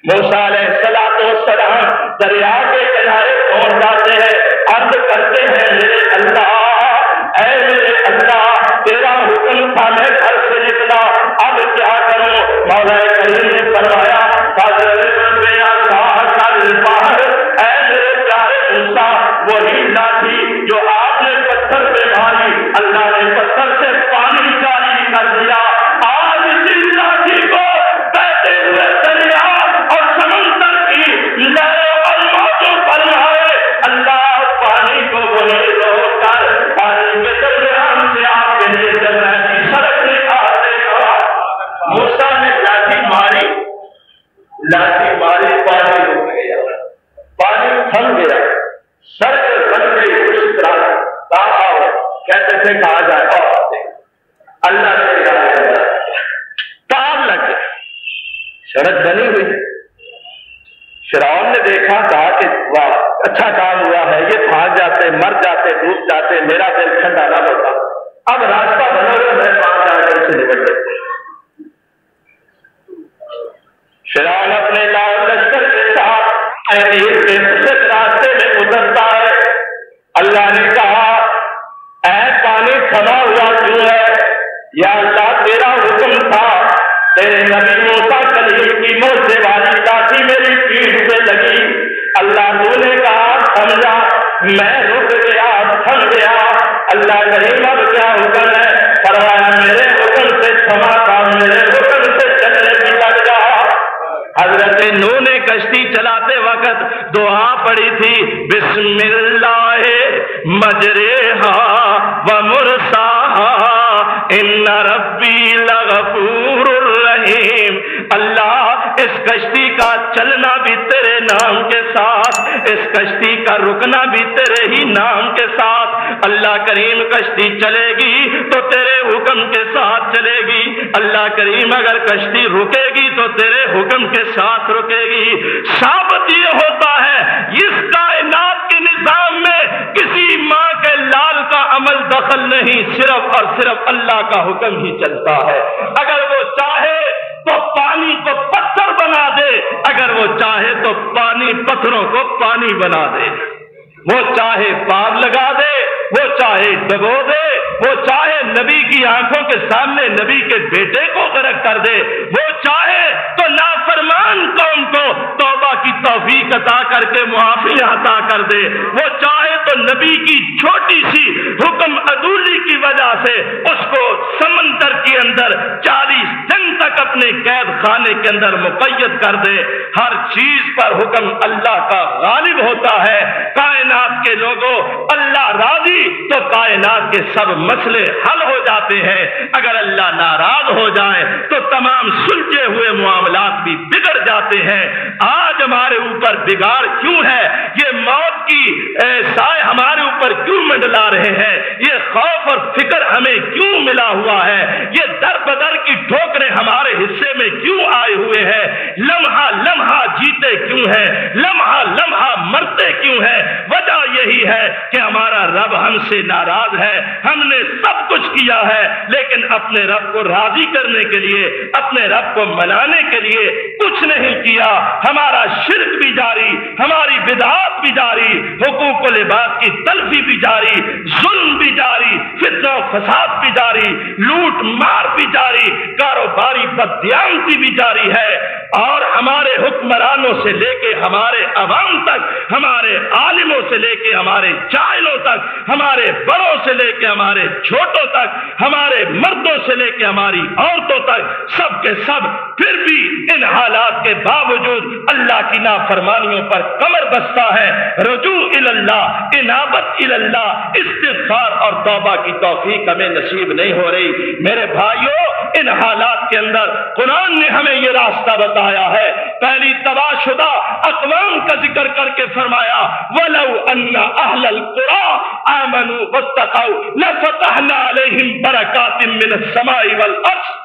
موسیٰ علیہ السلام دریا کے کنارے پہنچ جاتے ہیں، عرض کرتے ہیں میرے اللہ، اے میرے اللہ تیرا حکم تھا میں گھر سے نکلا، اب کیا کروں؟ مولا کریم نے فرمایا اے میرے پیارے موسیٰ وہی لاٹھی جو آپ نے پتھر پہ ماری اللہ نے پتھر سے پانی جاری کر دیا، آج اسی لاٹھی کو بہتے ہوئے دریا اور سمندر کی لہروں اور موجوں پر مارے، اللہ پانی کو وہی روک کر پانی کے درمیان سے آپ کے لیے جنت کی سڑک نکال دے گا۔ موسیٰ نے لاٹھی ماری، پانی رک گیا، پانی تھم گیا، سڑک بن گئی اسی طرح کہا کہتے تھے کہا جائے اللہ سے کام لگ گیا، سڑک بنی ہوئی۔ فرعون نے دیکھا کہا کہ واہ اچھا کام ہوا ہے، یہ پھانس جاتے مر جاتے ڈوب جاتے میرا دل ٹھنڈا نہ ہوتا، اب راستہ بنا ہوا میں 5 آدمی سے نکل لیتے۔ فرعون اپنے لاؤ لشکر کے ساتھ راستے میں اترتا ہے، اللہ نے کہا اے پانی تھما ہوا کیوں ہے؟ یا اللہ تیرا حکم تھا، تیرے نبی موسیٰ کلیم کی موجے والی لاٹھی میری پیٹھ پہ لگی، اللہ تو نے کہا تھم جا، میں رک گیا تھم گیا، اللہ کریم اب کیا حکم ہے؟ فرمایا میرے حکم سے تھما تھا، میرے حکم سے چلنے بھی لگ جا۔ حضرت نوح نے کشتی چلاتے وقت دعا پڑھی تھی بسم اللہ مجریہا ومرساہا ان ربی لغفور الرحیم، اللہ اس کشتی کا چلنا بھی تیرے نام کے ساتھ، اس کشتی کا رکنا بھی تیرے ہی نام کے ساتھ، اللہ کریم کشتی چلے گی تو تیرے حکم کے ساتھ چلے گی، اللہ کریم اگر کشتی رکے گی تو تیرے حکم کے ساتھ رکے گی۔ ثابت یہ ہوتا ہے اس کائنات کے نظام میں کسی ماں کے لال کا عمل دخل نہیں، صرف اور صرف اللہ کا حکم ہی چلتا ہے۔ اگر وہ چاہے تو پانی کو پتھر بنا دے، اگر وہ چاہے تو پانی پتھروں کو پانی بنا دے، وہ چاہے پار لگا دے، وہ چاہے ڈبو دے، وہ چاہے نبی کی آنکھوں کے سامنے نبی کے بیٹے کو غرق کر دے، وہ چاہے تو نافرمان قوم کو توبہ کی توفیق عطا کر کے معافی عطا کر دے، وہ چاہے تو نبی کی چھوٹی سی حکم عدولی کی وجہ سے اس کو سمندر کے اندر 40 دن تک اپنے قید خانے کے اندر مقید کر دے۔ ہر چیز پر حکم اللہ کا غالب ہوتا ہے۔ کائنات کے لوگوں اللہ راضی تو کائنات کے سب مسئلے حل ہو جاتے ہیں، اگر اللہ ناراض ہو جائے تو تمام سلجھے ہوئے معاملات بھی بگڑ جاتے ہیں۔ آج ہمارے اوپر بگاڑ کیوں ہے؟ یہ موت کی سائے ہمارے اوپر کیوں منڈلا رہے ہیں؟ یہ خوف اور فکر ہمیں کیوں ملا ہوا ہے؟ یہ در بدر کی ٹھوکریں ہمارے حصے میں کیوں آئے ہوئے ہیں؟ لمحہ لمحہ جیتے کیوں ہیں؟ لمحہ لمحہ مرتے کیوں ہیں؟ وجہ یہی ہے کہ ہمارا رب ہم سے ناراض ہے۔ ہم نے سب کچھ کیا ہے لیکن اپنے رب کو راضی کرنے کے لیے، اپنے رب کو منانے کے لیے کچھ نہیں کیا۔ ہمارا شرک بھی جاری، ہماری بدعات بھی جاری، حقوق و لباس کی تلفی بھی جاری، ظلم بھی جاری، فتنہ و فساد بھی جاری، لوٹ مار بھی جاری، کاروباری بددیانتی بھی جاری ہے، اور ہمارے حکمرانوں سے لے کے ہمارے عوام تک، ہمارے عالموں سے لے کے ہمارے جاہلوں تک، ہمارے بڑوں سے لے کے ہمارے چھوٹوں تک، ہمارے مردوں سے لے کے ہماری عورتوں تک، سب کے سب پھر بھی ان حالات کے باوجود اللہ کی نافرمانیوں پر کمر بستہ ہے۔ رجوع اللہ، انابت اللہ، استغفار اور توبہ کی توفیق ہمیں نصیب نہیں ہو رہی۔ میرے بھائیوں، ان حالات کے اندر قرآن نے ہمیں یہ راستہ بتایا ہے۔ پہلی تباہ شدہ اقوام کا ذکر کر کے فرمایا وَلَوْ أَنَّ أَهْلَ الْقُرَىٰ آمَنُوا وَاتَّقَوْا لَفَتَحْنَا عَلَيْهِمْ بَرَكَاتٍ مِّنَ السَّمَاءِ وَالْأَرْضِ۔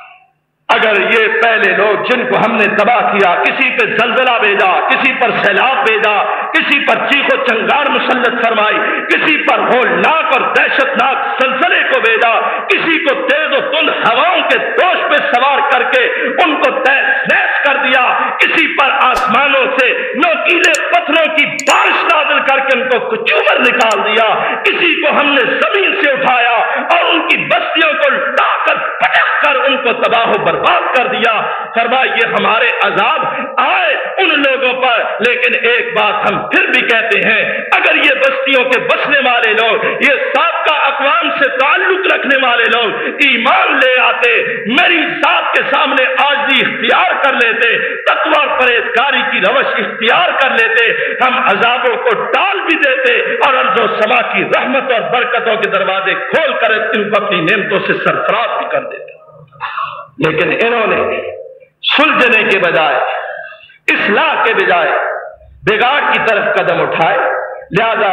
اگر یہ پہلے لوگ جن کو ہم نے تباہ کیا، کسی پہ زلزلہ بھیجا، کسی پر سیلاب بھیجا، کسی پر چیخ و چنگار مسلط فرمائی، کسی پر ہولناک اور دہشت ناک زلزلے کو بھیجا، کسی کو تیز و تند ہواؤں کے دوش پہ سوار کر کے ان کو تہس نہس کر دیا، کسی پر آسمانوں سے نوکیلے پتھروں کی بارش نازل کر کے ان کو کچوبر نکال دیا، کسی کو ہم نے زمین سے اٹھایا اور ان کی بستیوں کو لٹا کر پٹک کر ان کو تباہ و برباد کر دیا۔ فرمایا یہ ہمارے عذاب آئے ان لوگوں پر، لیکن ایک بات ہم پھر بھی کہتے ہیں، اگر یہ بستیوں کے بسنے والے لوگ، یہ سابقہ اقوام سے تعلق رکھنے والے لوگ ایمان لے آتے، میری ذات کے سامنے عاجزی اختیار کر لیتے، تقوی اور پرہیزگاری کی روش اختیار کر لیتے، ہم عذابوں کو ٹال بھی دیتے اور ارض و سما کی رحمت اور برکتوں کے دروازے کھول کر ان کو اپنی نعمتوں سے سرفراز بھی کر دیتے۔ لیکن انہوں نے سلجھنے کے بجائے، اصلاح کے بجائے بگاڑ کی طرف قدم اٹھائے، لہذا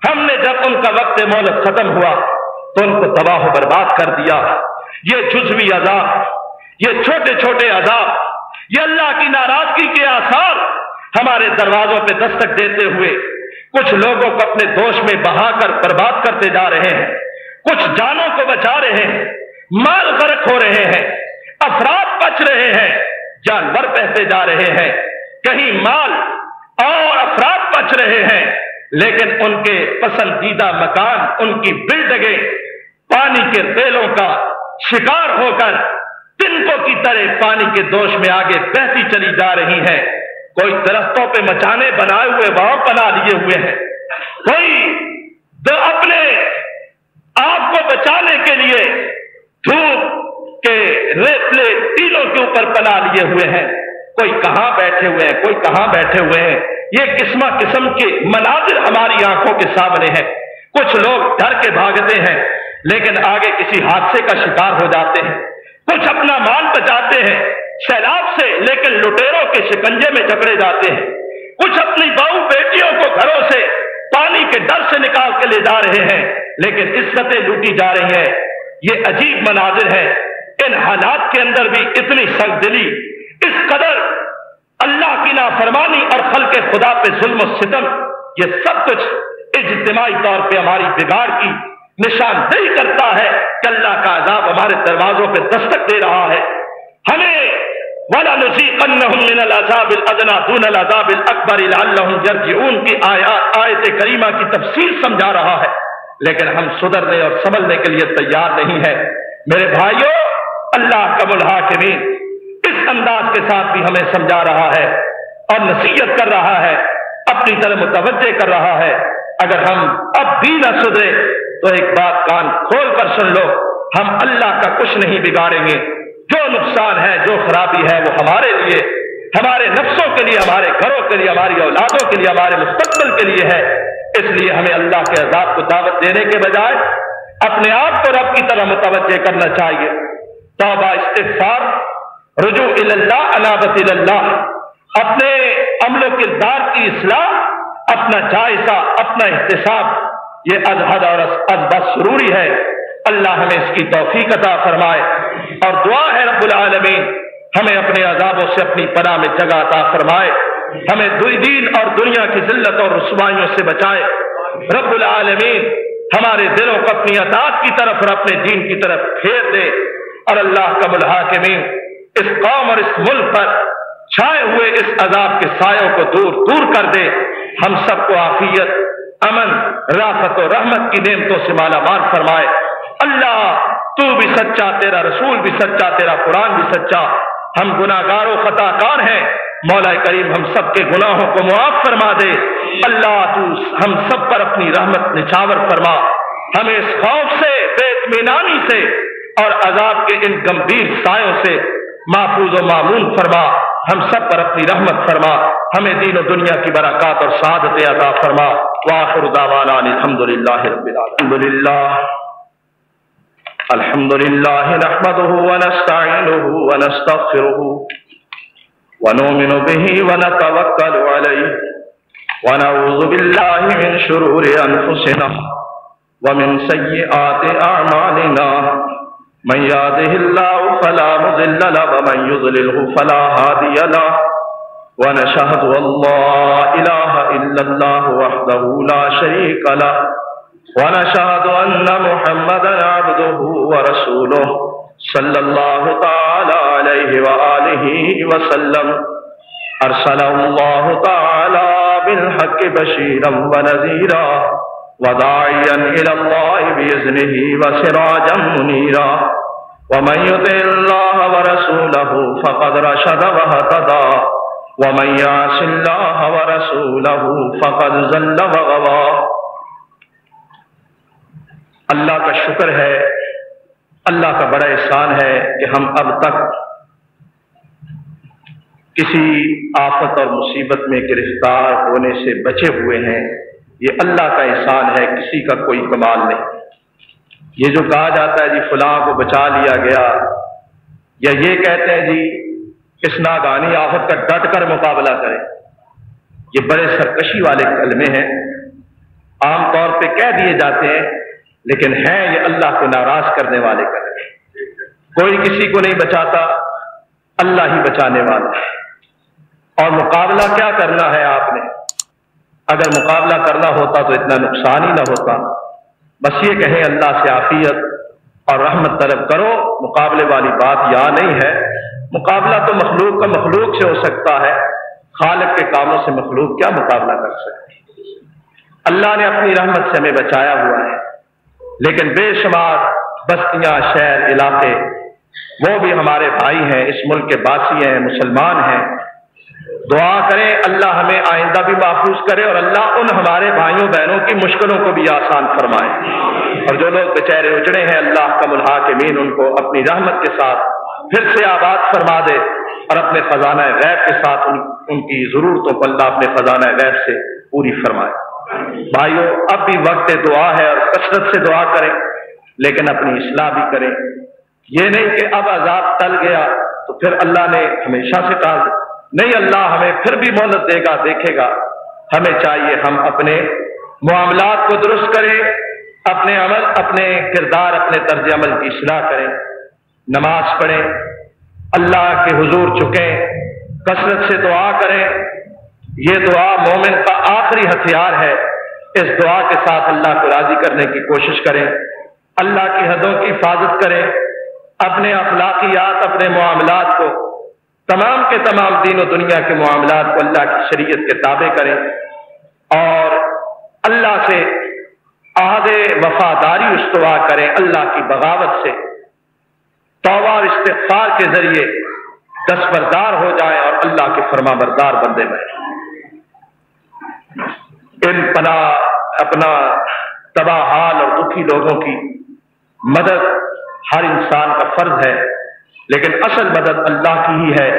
ہم نے جب ان کا وقت مہلت ختم ہوا تو ان کو تباہ و برباد کر دیا۔ یہ جزوی عذاب، یہ چھوٹے چھوٹے عذاب، یہ اللہ کی ناراضگی کے آثار ہمارے دروازوں پہ دستک دیتے ہوئے کچھ لوگوں کو اپنے دوش میں بہا کر برباد کرتے جا رہے ہیں، کچھ جانوں کو بچا رہے ہیں، مال غرق ہو رہے ہیں، افراد بچ رہے ہیں، جانور بہتے جا رہے ہیں، کہیں مال اور افراد بچ رہے ہیں، لیکن ان کے پسندیدہ مکان، ان کی بلڈنگیں پانی کے ریلوں کا شکار ہو کر تنکوں کی طرح پانی کے دوش میں آگے بہتی چلی جا رہی ہیں۔ کوئی درختوں پہ مچانے بنائے ہوئے وہاں بنا لیے ہوئے ہیں، کوئی اپنے آپ کو بچانے کے لیے دھوپ کے ریتلے ٹیلوں کے اوپر بنا لیے ہوئے ہیں، کوئی کہاں بیٹھے ہوئے ہیں، کوئی کہاں بیٹھے ہوئے ہیں۔ یہ قسم کے مناظر ہماری آنکھوں کے سامنے ہیں۔ کچھ لوگ ڈر کے بھاگتے ہیں لیکن آگے کسی حادثے کا شکار ہو جاتے ہیں، کچھ اپنا مال بچاتے ہیں سیلاب سے لیکن لٹیروں کے شکنجے میں جکڑے جاتے ہیں، کچھ اپنی بہو بیٹیوں کو گھروں سے پانی کے ڈر سے نکال کے لے جا رہے ہیں لیکن عزتیں لوٹی جا رہی ہیں۔ یہ عجیب مناظر ہے۔ ان حالات کے اندر بھی اتنی سنگ دلی، اس قدر اللہ کی نافرمانی اور خلق خدا پہ ظلم و ستم، یہ سب کچھ اجتماعی طور پہ ہماری بگاڑ کی نشاندہی کرتا ہے کہ اللہ کا عذاب ہمارے دروازوں پہ دستک دے رہا ہے۔ ہمیں وَلَنُذِيقَنَّهُم مِّنَ الْعَذَابِ الْأَدْنَىٰ دُونَ الْعَذَابِ الْأَكْبَرِ لَعَلَّهُمْ يَرْجِعُونَ کی آیت کریمہ کی تفسیر سمجھا رہا ہے، لیکن ہم سدھرنے اور سنبھلنے کے لیے تیار نہیں ہیں۔ میرے بھائیوں، اللہ کم الحاکمین اس انداز کے ساتھ بھی ہمیں سمجھا رہا ہے اور نصیحت کر رہا ہے، اپنی طرف متوجہ کر رہا ہے۔ اگر ہم اب بھی نہ سدھرے تو ایک بات کان کھول کر سن لو، ہم اللہ کا کچھ نہیں بگاڑیں گے۔ جو نقصان ہے، جو خرابی ہے، وہ ہمارے لیے، ہمارے نفسوں کے لیے، ہمارے گھروں کے لیے، ہماری اولادوں کے لیے، ہمارے مستقبل کے لیے ہے۔ اس لیے ہمیں اللہ کے عذاب کو دعوت دینے کے بجائے اپنے آپ کو رب کی طرح متوجہ کرنا چاہیے۔ توبہ، استغفار، رجوع اللہ، انابت اللہ، اپنے عمل و کردار کی اصلاح، اپنا جائزہ، اپنا احتساب، یہ ازحد اور ازبا ضروری ہے۔ اللہ ہمیں اس کی توفیق عطا فرمائے اور دعا ہے رب العالمین ہمیں اپنے عذابوں سے اپنی پناہ میں جگہ عطا فرمائے، ہمیں دین اور دنیا کی ذلت اور رسوائیوں سے بچائے۔ رب العالمین ہمارے دلوں کو اپنی اطاعت کی طرف اور اپنے دین کی طرف پھیر دے، اور اللہ کا الحاکمین اس قوم اور اس ملک پر چھائے ہوئے اس عذاب کے سایوں کو دور دور کر دے۔ ہم سب کو عافیت، امن، رافت و رحمت کی نعمتوں سے مالا مال فرمائے۔ اللہ تو بھی سچا، تیرا رسول بھی سچا، تیرا قرآن بھی سچا، ہم گناہگار و خطا کار ہیں، مولا کریم ہم سب کے گناہوں کو معاف فرما دے۔ اللہ تو ہم سب پر اپنی رحمت نچھاور فرما، ہمیں اس خوف سے، بے اطمینانی سے اور عذاب کے ان گمبھیر سایوں سے محفوظ و مامون فرما، ہم سب پر اپنی رحمت فرما، ہمیں دین و دنیا کی برکات اور سعادت عطا فرما۔ وآخر دعوانا الحمدللہ رب العالمین۔ الحمد للہ نحمده ونستعینه ونستغفره ونؤمن به ونتوکل علیہ ونعوذ باللہ من شرور انفسنا ومن سیئات اعمالنا من يهده الله فلا مضل له ومن يضلله فلا هادي له ونشهد ان لا اله الا الله وحده لا شريك له ونشهد ان محمدا عبده ورسوله صلى الله تعالى عليه وآله وسلم ارسله الله تعالى بالحق بشيرا ونذيرا وداعيا الى الله باذنه وسراجا منيرا ومن يطع الله ورسوله فقد رشد واهتدى ومن يعص الله ورسوله فقد ضل وغوى۔ اللہ کا شکر ہے، اللہ کا بڑا احسان ہے کہ ہم اب تک کسی آفت اور مصیبت میں گرفتار ہونے سے بچے ہوئے ہیں۔ یہ اللہ کا احسان ہے، کسی کا کوئی کمال نہیں۔ یہ جو کہا جاتا ہے جی فلاں کو بچا لیا گیا، یا یہ کہتے ہیں جی اس ناگہانی آفت کا ڈٹ کر مقابلہ کریں، یہ بڑے سرکشی والے کلمے ہیں، عام طور پہ کہہ دیے جاتے ہیں، لیکن ہیں یہ اللہ کو ناراض کرنے والے کلمے۔ کوئی کسی کو نہیں بچاتا، اللہ ہی بچانے والا ہے۔ اور مقابلہ کیا کرنا ہے آپ نے؟ اگر مقابلہ کرنا ہوتا تو اتنا نقصان ہی نہ ہوتا۔ بس یہ کہیں اللہ سے عافیت اور رحمت طلب کرو، مقابلے والی بات یہاں نہیں ہے۔ مقابلہ تو مخلوق کا مخلوق سے ہو سکتا ہے، خالق کے کاموں سے مخلوق کیا مقابلہ کر سکتی؟ اللہ نے اپنی رحمت سے ہمیں بچایا ہوا ہے، لیکن بے شمار بستیاں، شہر، علاقے وہ بھی ہمارے بھائی ہیں، اس ملک کے باسی ہیں، مسلمان ہیں۔ دعا کریں اللہ ہمیں آئندہ بھی محفوظ کرے اور اللہ ان ہمارے بھائیوں بہنوں کی مشکلوں کو بھی آسان فرمائے، اور جو لوگ بیچارے اجڑے ہیں اللہ کا الحاکمین ان کو اپنی رحمت کے ساتھ پھر سے آباد فرما دے، اور اپنے خزانہ غیب کے ساتھ ان کی ضرورتوں کو اللہ اپنے خزانہ غیب سے پوری فرمائے۔ بھائیو اب بھی وقت دعا ہے اور کثرت سے دعا کریں، لیکن اپنی اصلاح بھی کریں۔ یہ نہیں کہ اب عذاب ٹل گیا تو پھر اللہ نے ہمیشہ سے ٹال دیا، نہیں، اللہ ہمیں پھر بھی مہلت دے گا، دیکھے گا۔ ہمیں چاہیے ہم اپنے معاملات کو درست کریں، اپنے عمل، اپنے کردار، اپنے طرز عمل کی اصلاح کریں، نماز پڑھیں، اللہ کے حضور جھکیں، کثرت سے دعا کریں۔ یہ دعا مومن کا آخری ہتھیار ہے۔ اس دعا کے ساتھ اللہ کو راضی کرنے کی کوشش کریں، اللہ کی حدوں کی حفاظت کریں، اپنے اخلاقیات، اپنے معاملات کو، تمام کے تمام دین و دنیا کے معاملات کو اللہ کی شریعت کے تابع کریں، اور اللہ سے عہد وفاداری استوا کریں، اللہ کی بغاوت سے توبہ اور استغفار کے ذریعے دستبردار ہو جائیں اور اللہ کے فرما بردار بندے بنیں۔ ان پناہ اپنا تباہ حال اور دکھی لوگوں کی مدد ہر انسان کا فرض ہے، لیکن اصل مدد اللہ کی ہی ہے،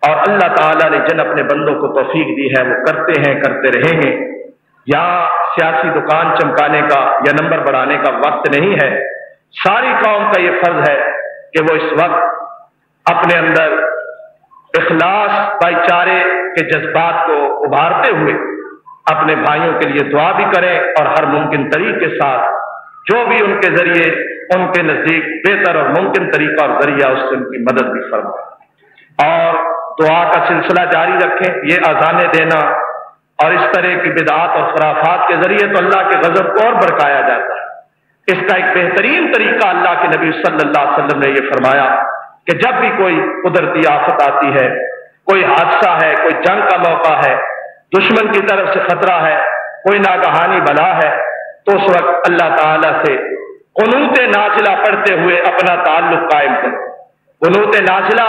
اور اللہ تعالیٰ نے جن اپنے بندوں کو توفیق دی ہے وہ کرتے ہیں، کرتے رہیں گے۔ یہاں سیاسی دکان چمکانے کا یا نمبر بڑھانے کا وقت نہیں ہے۔ ساری قوم کا یہ فرض ہے کہ وہ اس وقت اپنے اندر اخلاص، بھائی چارے کے جذبات کو ابھارتے ہوئے اپنے بھائیوں کے لیے دعا بھی کریں، اور ہر ممکن طریقے کے ساتھ جو بھی ان کے ذریعے ان کے نزدیک بہتر اور ممکن طریقہ اور ذریعہ اس سے ان کی مدد بھی فرمائیں، اور دعا کا سلسلہ جاری رکھیں۔ یہ اذانیں دینا اور اس طرح کی بدعات اور خرافات کے ذریعے تو اللہ کے غضب کو اور بھڑکایا جاتا ہے۔ اس کا ایک بہترین طریقہ اللہ کے نبی صلی اللہ علیہ وسلم نے یہ فرمایا کہ جب بھی کوئی قدرتی آفت آتی ہے، کوئی حادثہ ہے، کوئی جنگ کا موقع ہے، دشمن کی طرف سے خطرہ ہے، کوئی ناگہانی بلا ہے، تو اس وقت اللہ تعالیٰ سے قنوت نازلہ پڑھتے ہوئے اپنا تعلق قائم کریں۔ قنوت نازلہ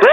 2